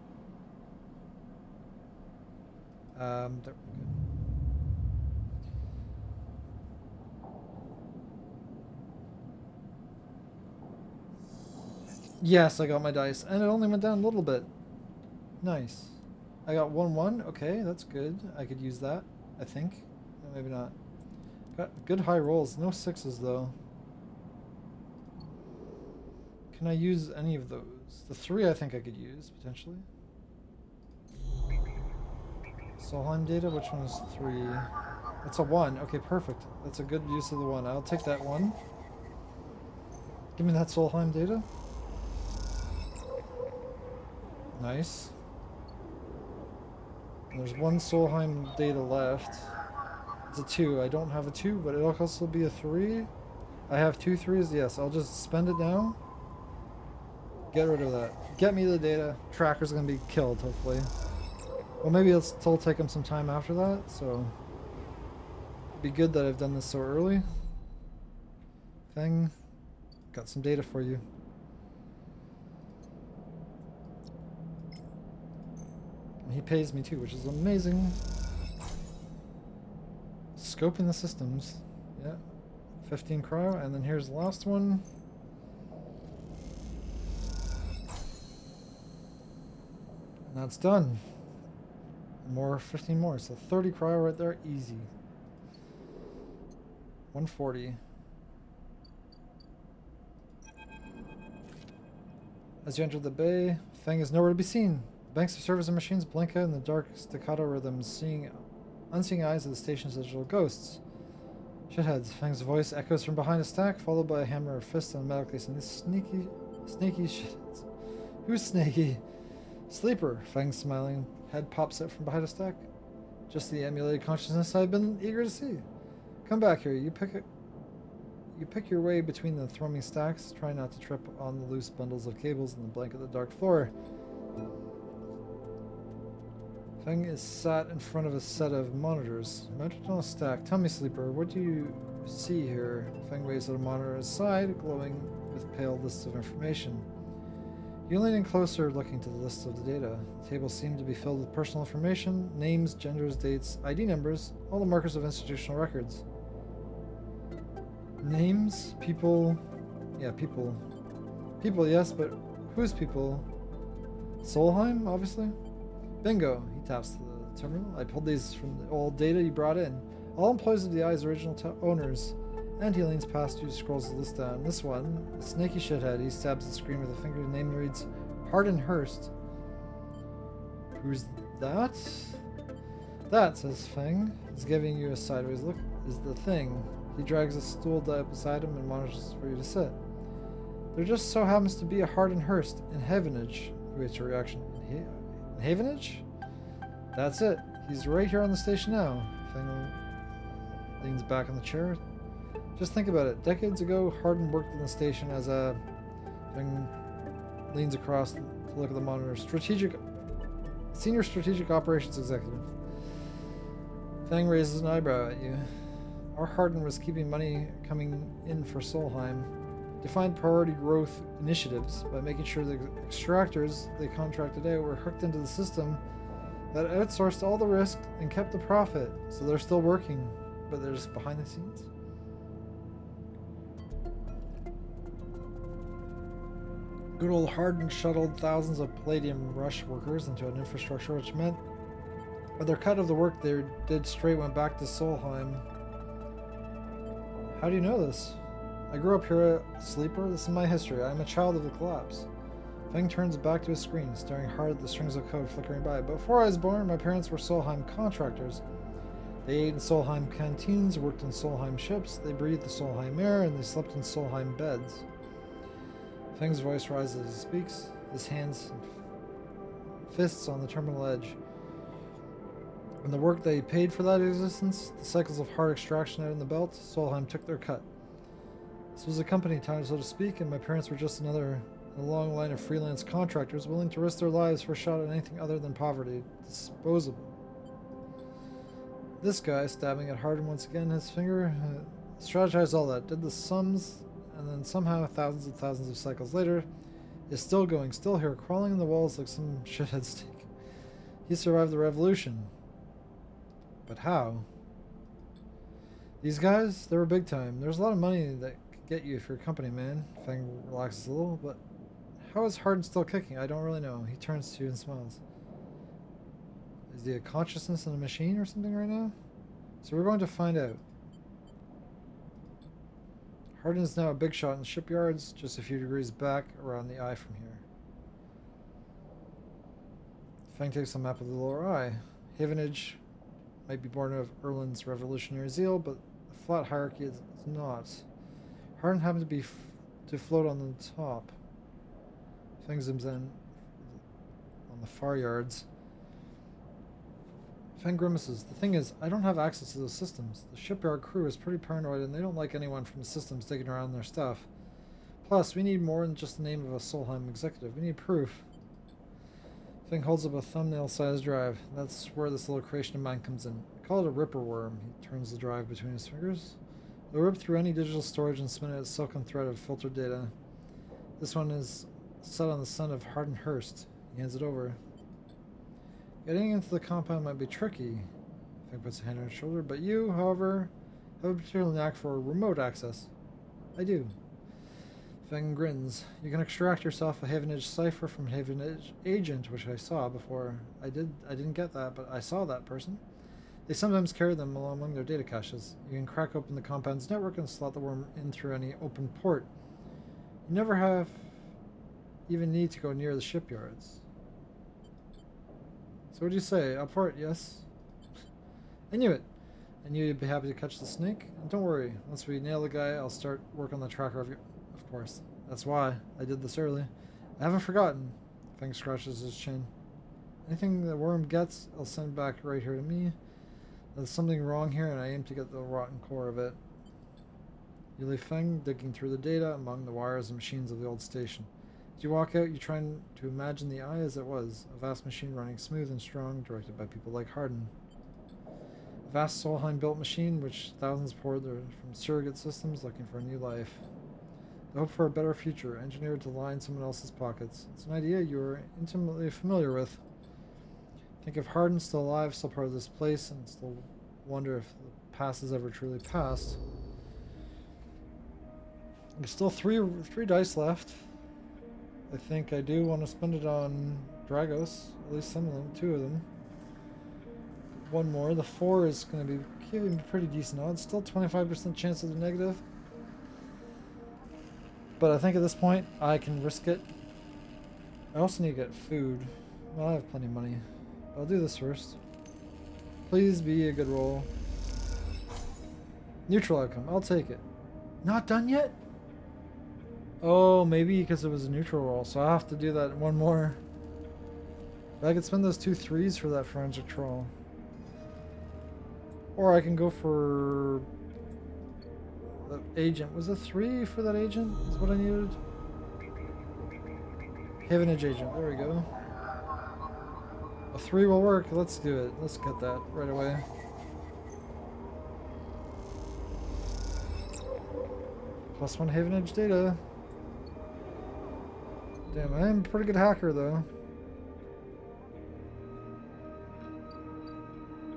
There, good. Yes, I got my dice, and it only went down a little bit. Nice. I got 1-1. Okay, that's good. I could use that, I think. Maybe not. Got good high rolls. No 6s though. Can I use any of those? The 3 I think I could use potentially. Solheim data. Which one is 3? It's a 1. Okay, perfect. That's a good use of the 1. I'll take that 1. Give me that Solheim data. Nice. And there's 1 Solheim data left. It's a 2. I don't have a 2, but it'll also be a 3. I have 2 3s. Yes, I'll just spend it now. Get rid of that. Get me the data. Tracker's gonna be killed, hopefully. Well, maybe it'll still take him some time after that, so... It'd be good that I've done this so early. Thing. Got some data for you. And he pays me too, which is amazing. Scoping the systems. Yeah. 15 cryo, and then here's the last one. And that's done. More, 15 more. So 30 cryo right there, easy. 140. As you enter the bay, Feng is nowhere to be seen. The banks of servers and machines blink out in the dark staccato rhythms, seeing unseeing eyes of the station's digital ghosts. Shitheads. Feng's voice echoes from behind a stack, followed by a hammer or fist on a metal case. And these sneaky shitheads. Who's snaky? Sleeper. Feng's smiling. Head pops out from behind a stack. Just the emulated consciousness I've been eager to see. Come back here. You pick your way between the thrumming stacks. Try not to trip on the loose bundles of cables in the blanket of the dark floor. Feng is sat in front of a set of monitors, mounted on a stack. Tell me, Sleeper, what do you see here? Feng waves at a monitor aside, glowing with pale lists of information. You lean in closer, looking to the list of the data. The tables seem to be filled with personal information, names, genders, dates, ID numbers, all the markers of institutional records. Names, people... Yeah, people. People, yes, but whose people? Solheim, obviously? Bingo! He taps the terminal. I pulled these from the old data you brought in. All employees of the Eye's original owners. And he leans past you, scrolls the list down. This one, the snaky shithead, he stabs the screen with a finger. The name reads Hardin Hurst. Who's that? That, says Feng, is giving you a sideways look, is the thing. He drags a stool down beside him and monitors for you to sit. There just so happens to be a Hardin Hurst in Havenage. He waits your reaction. In Havenage? That's it. He's right here on the station now. Feng leans back in the chair. Just think about it. Decades ago, Hardin worked in the station as a... Feng leans across to look at the monitor. Senior Strategic Operations Executive. Feng raises an eyebrow at you. Our Hardin was keeping money coming in for Solheim. Defined priority growth initiatives by making sure the extractors they contracted out were hooked into the system that outsourced all the risk and kept the profit. So they're still working, but they're just behind the scenes. Good old Hardin shuttled thousands of Palladium Rush workers into an infrastructure, which meant that their cut of the work they did straight went back to Solheim. How do you know this? I grew up here a sleeper. This is my history. I am a child of the collapse. Feng turns back to his screen, staring hard at the strings of code flickering by. Before I was born, my parents were Solheim contractors. They ate in Solheim canteens, worked in Solheim ships, they breathed the Solheim air, and they slept in Solheim beds. Feng's voice rises as he speaks, his hands and fists on the terminal edge. And the work they paid for that existence, the cycles of hard extraction out in the belt, Solheim took their cut. This was a company time, so to speak, and my parents were just another in a long line of freelance contractors willing to risk their lives for a shot at anything other than poverty. Disposable. This guy, stabbing at Hardin once again, his finger, strategized all that, did the sums, and then somehow, thousands and thousands of cycles later, is still going, still here, crawling in the walls like some shithead snake. He survived the revolution. But how? These guys, they were big time. There's a lot of money that could get you if you're a company man. Feng relaxes a little, but how is Hardin still kicking? I don't really know. He turns to you and smiles. Is he a consciousness in a machine or something right now? So we're going to find out. Hardin is now a big shot in shipyards, just a few degrees back around the eye from here. Feng takes a map of the lower eye. Havenage might be born of Erlin's revolutionary zeal, but the flat hierarchy is not. Hardin happened to float on the top. Feng zooms in on the far yards. Feng grimaces. The thing is, I don't have access to those systems. The shipyard crew is pretty paranoid and they don't like anyone from the systems digging around their stuff. Plus, we need more than just the name of a Solheim executive. We need proof. Feng holds up a thumbnail-sized drive. That's where this little creation of mine comes in. I call it a ripper worm. He turns the drive between his fingers. It'll rip through any digital storage and spin out a silken thread of filtered data. This one is set on the son of Hardin Hurst. He hands it over. Getting into the compound might be tricky. Feng puts a hand on his shoulder, but you, however, have a particular knack for remote access. I do. Feng grins. You can extract yourself a Havenage cipher from Havenage agent, which I saw before. I didn't get that, but I saw that person. They sometimes carry them along among their data caches. You can crack open the compound's network and slot the worm in through any open port. You never have even need to go near the shipyards. So what do you say? Up for it, yes? I knew it. I knew you'd be happy to catch the snake. And don't worry, once we nail the guy, I'll start work on the tracker of course. That's why I did this early. I haven't forgotten. Feng scratches his chin. Anything the worm gets, I'll send back right here to me. There's something wrong here, and I aim to get the rotten core of it. You leave Feng digging through the data among the wires and machines of the old station. As you walk out, you try to imagine the eye as it was, a vast machine running smooth and strong, directed by people like Hardin. A vast Solheim-built machine, which thousands poured there from surrogate systems looking for a new life. They hope for a better future, engineered to line someone else's pockets. It's an idea you are intimately familiar with. Think if Hardin's still alive, still part of this place, and still wonder if the past is ever truly past. There's still three dice left. I think I do want to spend it on Dragos, at least some of them, 2 of them. One more. The 4 is going to be giving pretty decent odds. Still 25% chance of the negative. But I think at this point, I can risk it. I also need to get food. Well, I have plenty of money. I'll do this first. Please be a good roll. Neutral outcome. I'll take it. Not done yet? Oh, maybe because it was a neutral roll, so I'll have to do that one more. But I could spend those 2 3s for that forensic troll. Or I can go for the agent. Was it 3 for that agent? Is what I needed? Havenage agent. There we go. A 3 will work. Let's do it. Let's get that right away. +1 Havenage data. Damn, I am a pretty good hacker though.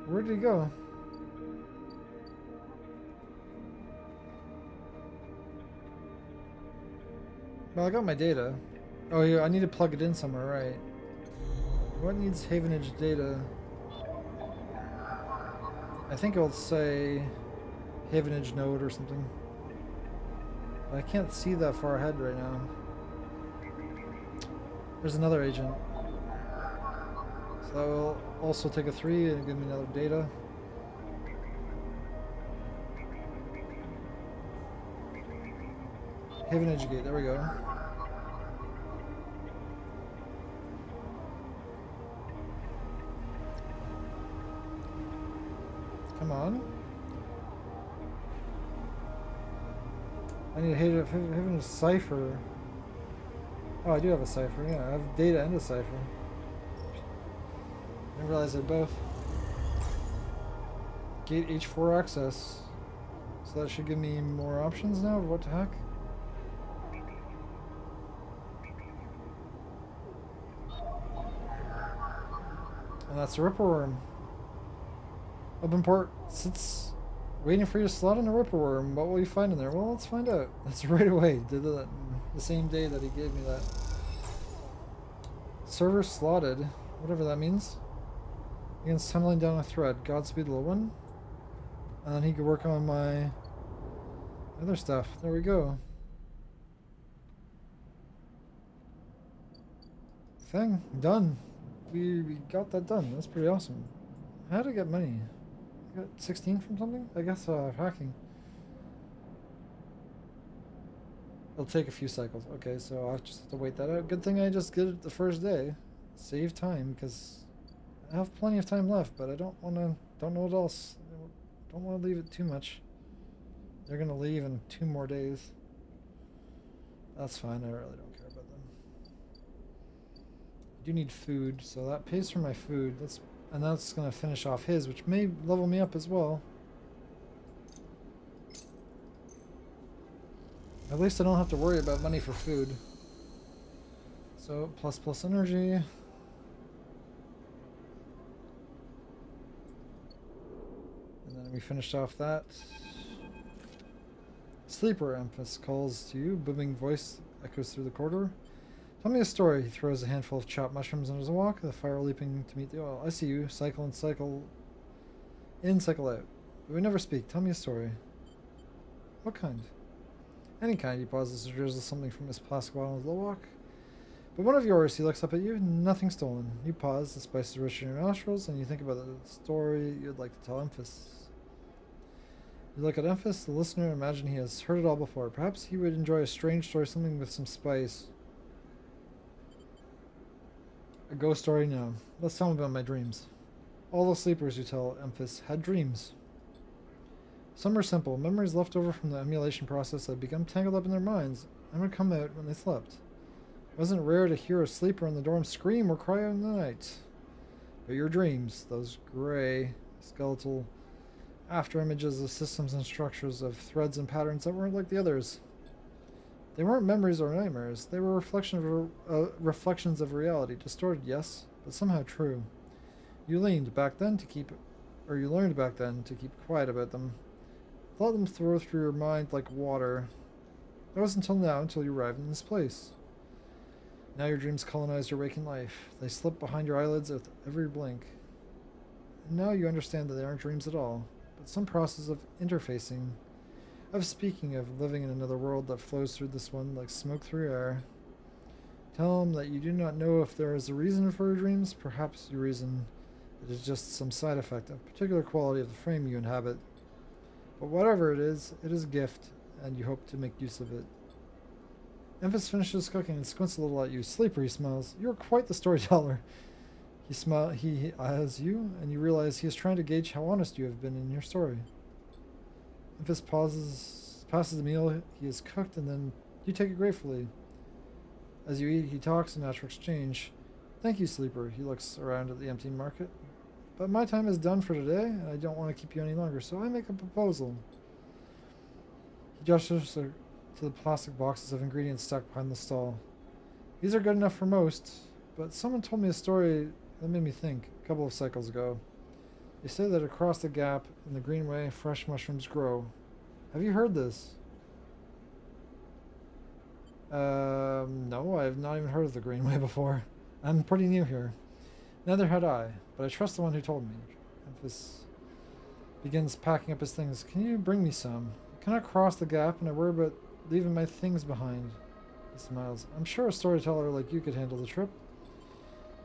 Where did he go? Well, I got my data. Oh yeah, I need to plug it in somewhere, right? What needs Havenage data? I think it'll say Havenage node or something. But I can't see that far ahead right now. There's another agent. So that will also take a 3 and give me another data. Havenage gate, there we go. Come on. I need to Havenage cipher. Oh, I do have a cipher, yeah. I have data and a cipher. I didn't realize they're both. Gate H4 access. So that should give me more options now of what to hack. And that's the Ripper Worm. Open port sits waiting for you to slot in a Ripper Worm. What will you find in there? Well, let's find out. That's right away. Did that the same day that he gave me that. Server slotted. Whatever that means. Begins tunneling down a thread. Godspeed, little one. And then he could work on my other stuff. There we go. Thing. Done. We got that done. That's pretty awesome. How did I get money? I got 16 from something? I guess hacking. It'll take a few cycles. Okay, so I'll just have to wait that out. Good thing I just did it the first day. Save time, because I have plenty of time left, but I don't know what else. Don't want to leave it too much. They're going to leave in 2 more days. That's fine, I really don't care about them. I do need food, so that pays for my food. And that's going to finish off his, which may level me up as well. At least I don't have to worry about money for food. So, plus energy. And then we finished off that. Sleeper, Emphas calls to you. Booming voice echoes through the corridor. Tell me a story. He throws a handful of chopped mushrooms under his walk, the fire leaping to meet the oil. I see you. Cycle and cycle in, cycle out. But we never speak. Tell me a story. What kind? Any kind. He pauses and drizzles something from his plastic bottle with the walk. But one of yours, he looks up at you. Nothing stolen. You pause. The spice is rich in your nostrils, and you think about the story you'd like to tell Emphas. You look at Emphas, the listener, and imagine he has heard it all before. Perhaps he would enjoy a strange story, something with some spice. A ghost story? No. Let's tell him about my dreams. All the sleepers, you tell Emphas, had dreams. Some were simple, memories left over from the emulation process that had become tangled up in their minds and would come out when they slept. It wasn't rare to hear a sleeper in the dorm scream or cry out in the night. But your dreams, those gray, skeletal after images of systems and structures of threads and patterns that weren't like the others. They weren't memories or nightmares. They were reflections of reality. Distorted, yes, but somehow true. You learned back then to keep quiet about them. Let them flow through your mind like water. That was until now, until you arrived in this place. Now your dreams colonize your waking life. They slip behind your eyelids with every blink. And now you understand that they aren't dreams at all, but some process of interfacing, of speaking, of living in another world that flows through this one like smoke through air. Tell them that you do not know if there is a reason for your dreams. Perhaps you reason it is just some side effect of particular quality of the frame you inhabit. But whatever it is a gift, and you hope to make use of it. Emphas finishes cooking and squints a little at you. Sleeper, he smiles. You are quite the storyteller. He eyes you, and you realize he is trying to gauge how honest you have been in your story. Memphis passes the meal he has cooked, and then you take it gratefully. As you eat, he talks in natural exchange. Thank you, Sleeper. He looks around at the empty market. But my time is done for today, and I don't want to keep you any longer, so I make a proposal. He gestures to the plastic boxes of ingredients stacked behind the stall. These are good enough for most, but someone told me a story that made me think a couple of cycles ago. They say that across the gap in the Greenway, fresh mushrooms grow. Have you heard this? No, I have not even heard of the Greenway before. I'm pretty new here. Neither had I, but I trust the one who told me. Memphis begins packing up his things. Can you bring me some? I cannot cross the gap, and I worry about leaving my things behind. He smiles. I'm sure a storyteller like you could handle the trip.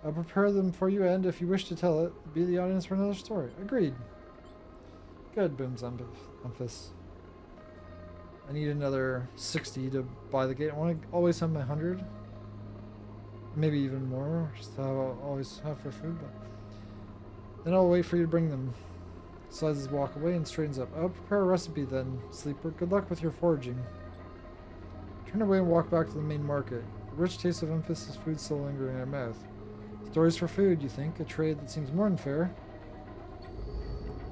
I'll prepare them for you, and if you wish to tell it, be the audience for another story. Agreed. Good, booms Memphis. I need another 60 to buy the gate. I want to always have my 100. Maybe even more, just to always have for food. But then I'll wait for you to bring them. Slides his walk away and straightens up. I'll prepare a recipe then, Sleeper. Good luck with your foraging. Turn away and walk back to the main market. The rich taste of Memphis' food still lingering in our mouth. Stories for food, you think? A trade that seems more than fair.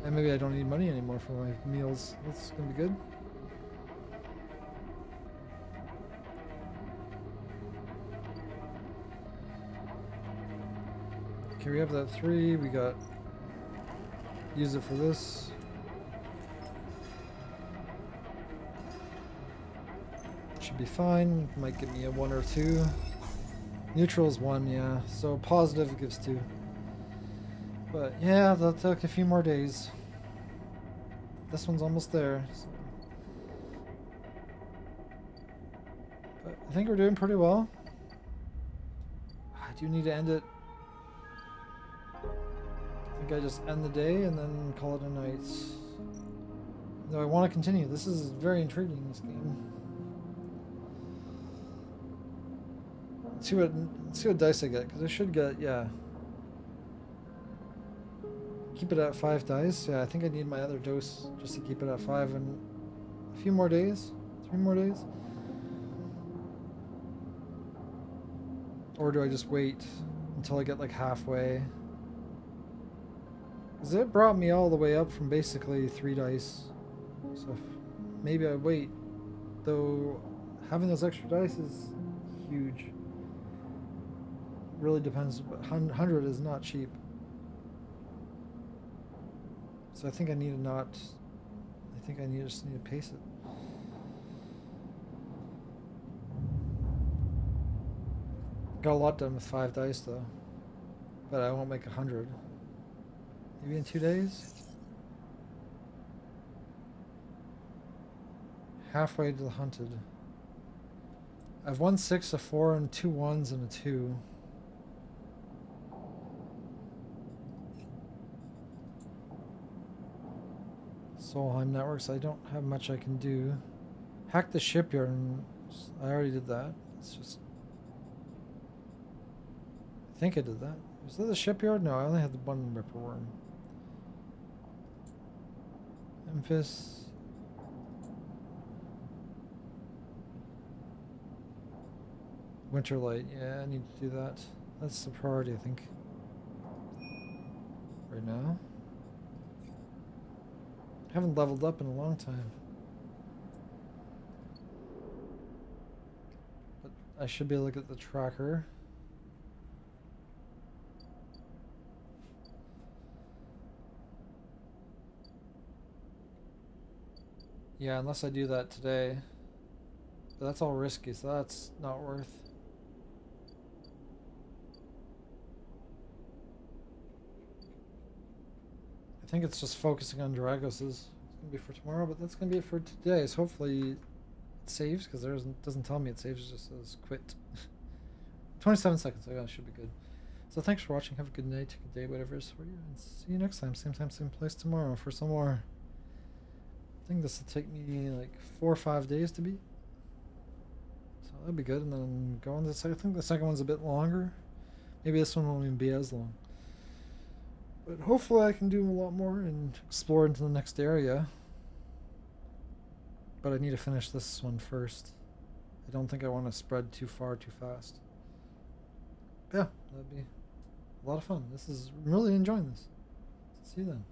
And maybe I don't need money anymore for my meals. That's gonna be good. Okay, we have that 3. We got... Use it for this. Should be fine. Might give me a 1 or 2. Neutral is 1, yeah. So positive gives 2. But yeah, that'll take a few more days. This one's almost there. So. But I think we're doing pretty well. I do need to end it. I think I just end the day and then call it a night. Though I want to continue. This is very intriguing, this game. Let's see what dice I get, because I should get, yeah. Keep it at 5 dice. Yeah, I think I need my other dose just to keep it at 5 and a few more days. 3 more days. Or do I just wait until I get like halfway? Because it brought me all the way up from basically 3 dice. So maybe I wait. Though having those extra dice is huge. Really depends. 100 is not cheap. So I think I need to not... I think I just need to pace it. Got a lot done with 5 dice though. But I won't make 100. Maybe in 2 days? Halfway to the hunted. I have 1 6, a 4, and 2 1s and a 2. Solheim Networks, I don't have much I can do. Hack the shipyard, and I already did that. It's just... I think I did that. Was that the shipyard? No, I only had the 1 Ripper Worm. Memphis. Winterlight, yeah, I need to do that. That's the priority, I think. Right now. Haven't leveled up in a long time. But I should be able to look at the tracker. Yeah, unless I do that today. But that's all risky, so that's not worth. I think it's just focusing on Dragos. It's gonna be for tomorrow, but that's gonna be it for today. So hopefully it saves, because there doesn't tell me it saves, it just says quit. 27 seconds, so that should be good. So thanks for watching, have a good night, good day, whatever it is for you, and see you next time, same place tomorrow for some more. I think this will take me like 4 or 5 days to beat. So that'd be good, and then go on to the second. I think the second one's a bit longer. Maybe this one won't even be as long. But hopefully I can do a lot more and explore into the next area. But I need to finish this one first. I don't think I want to spread too far too fast. Yeah, that'd be a lot of fun. I'm really enjoying this. See you then.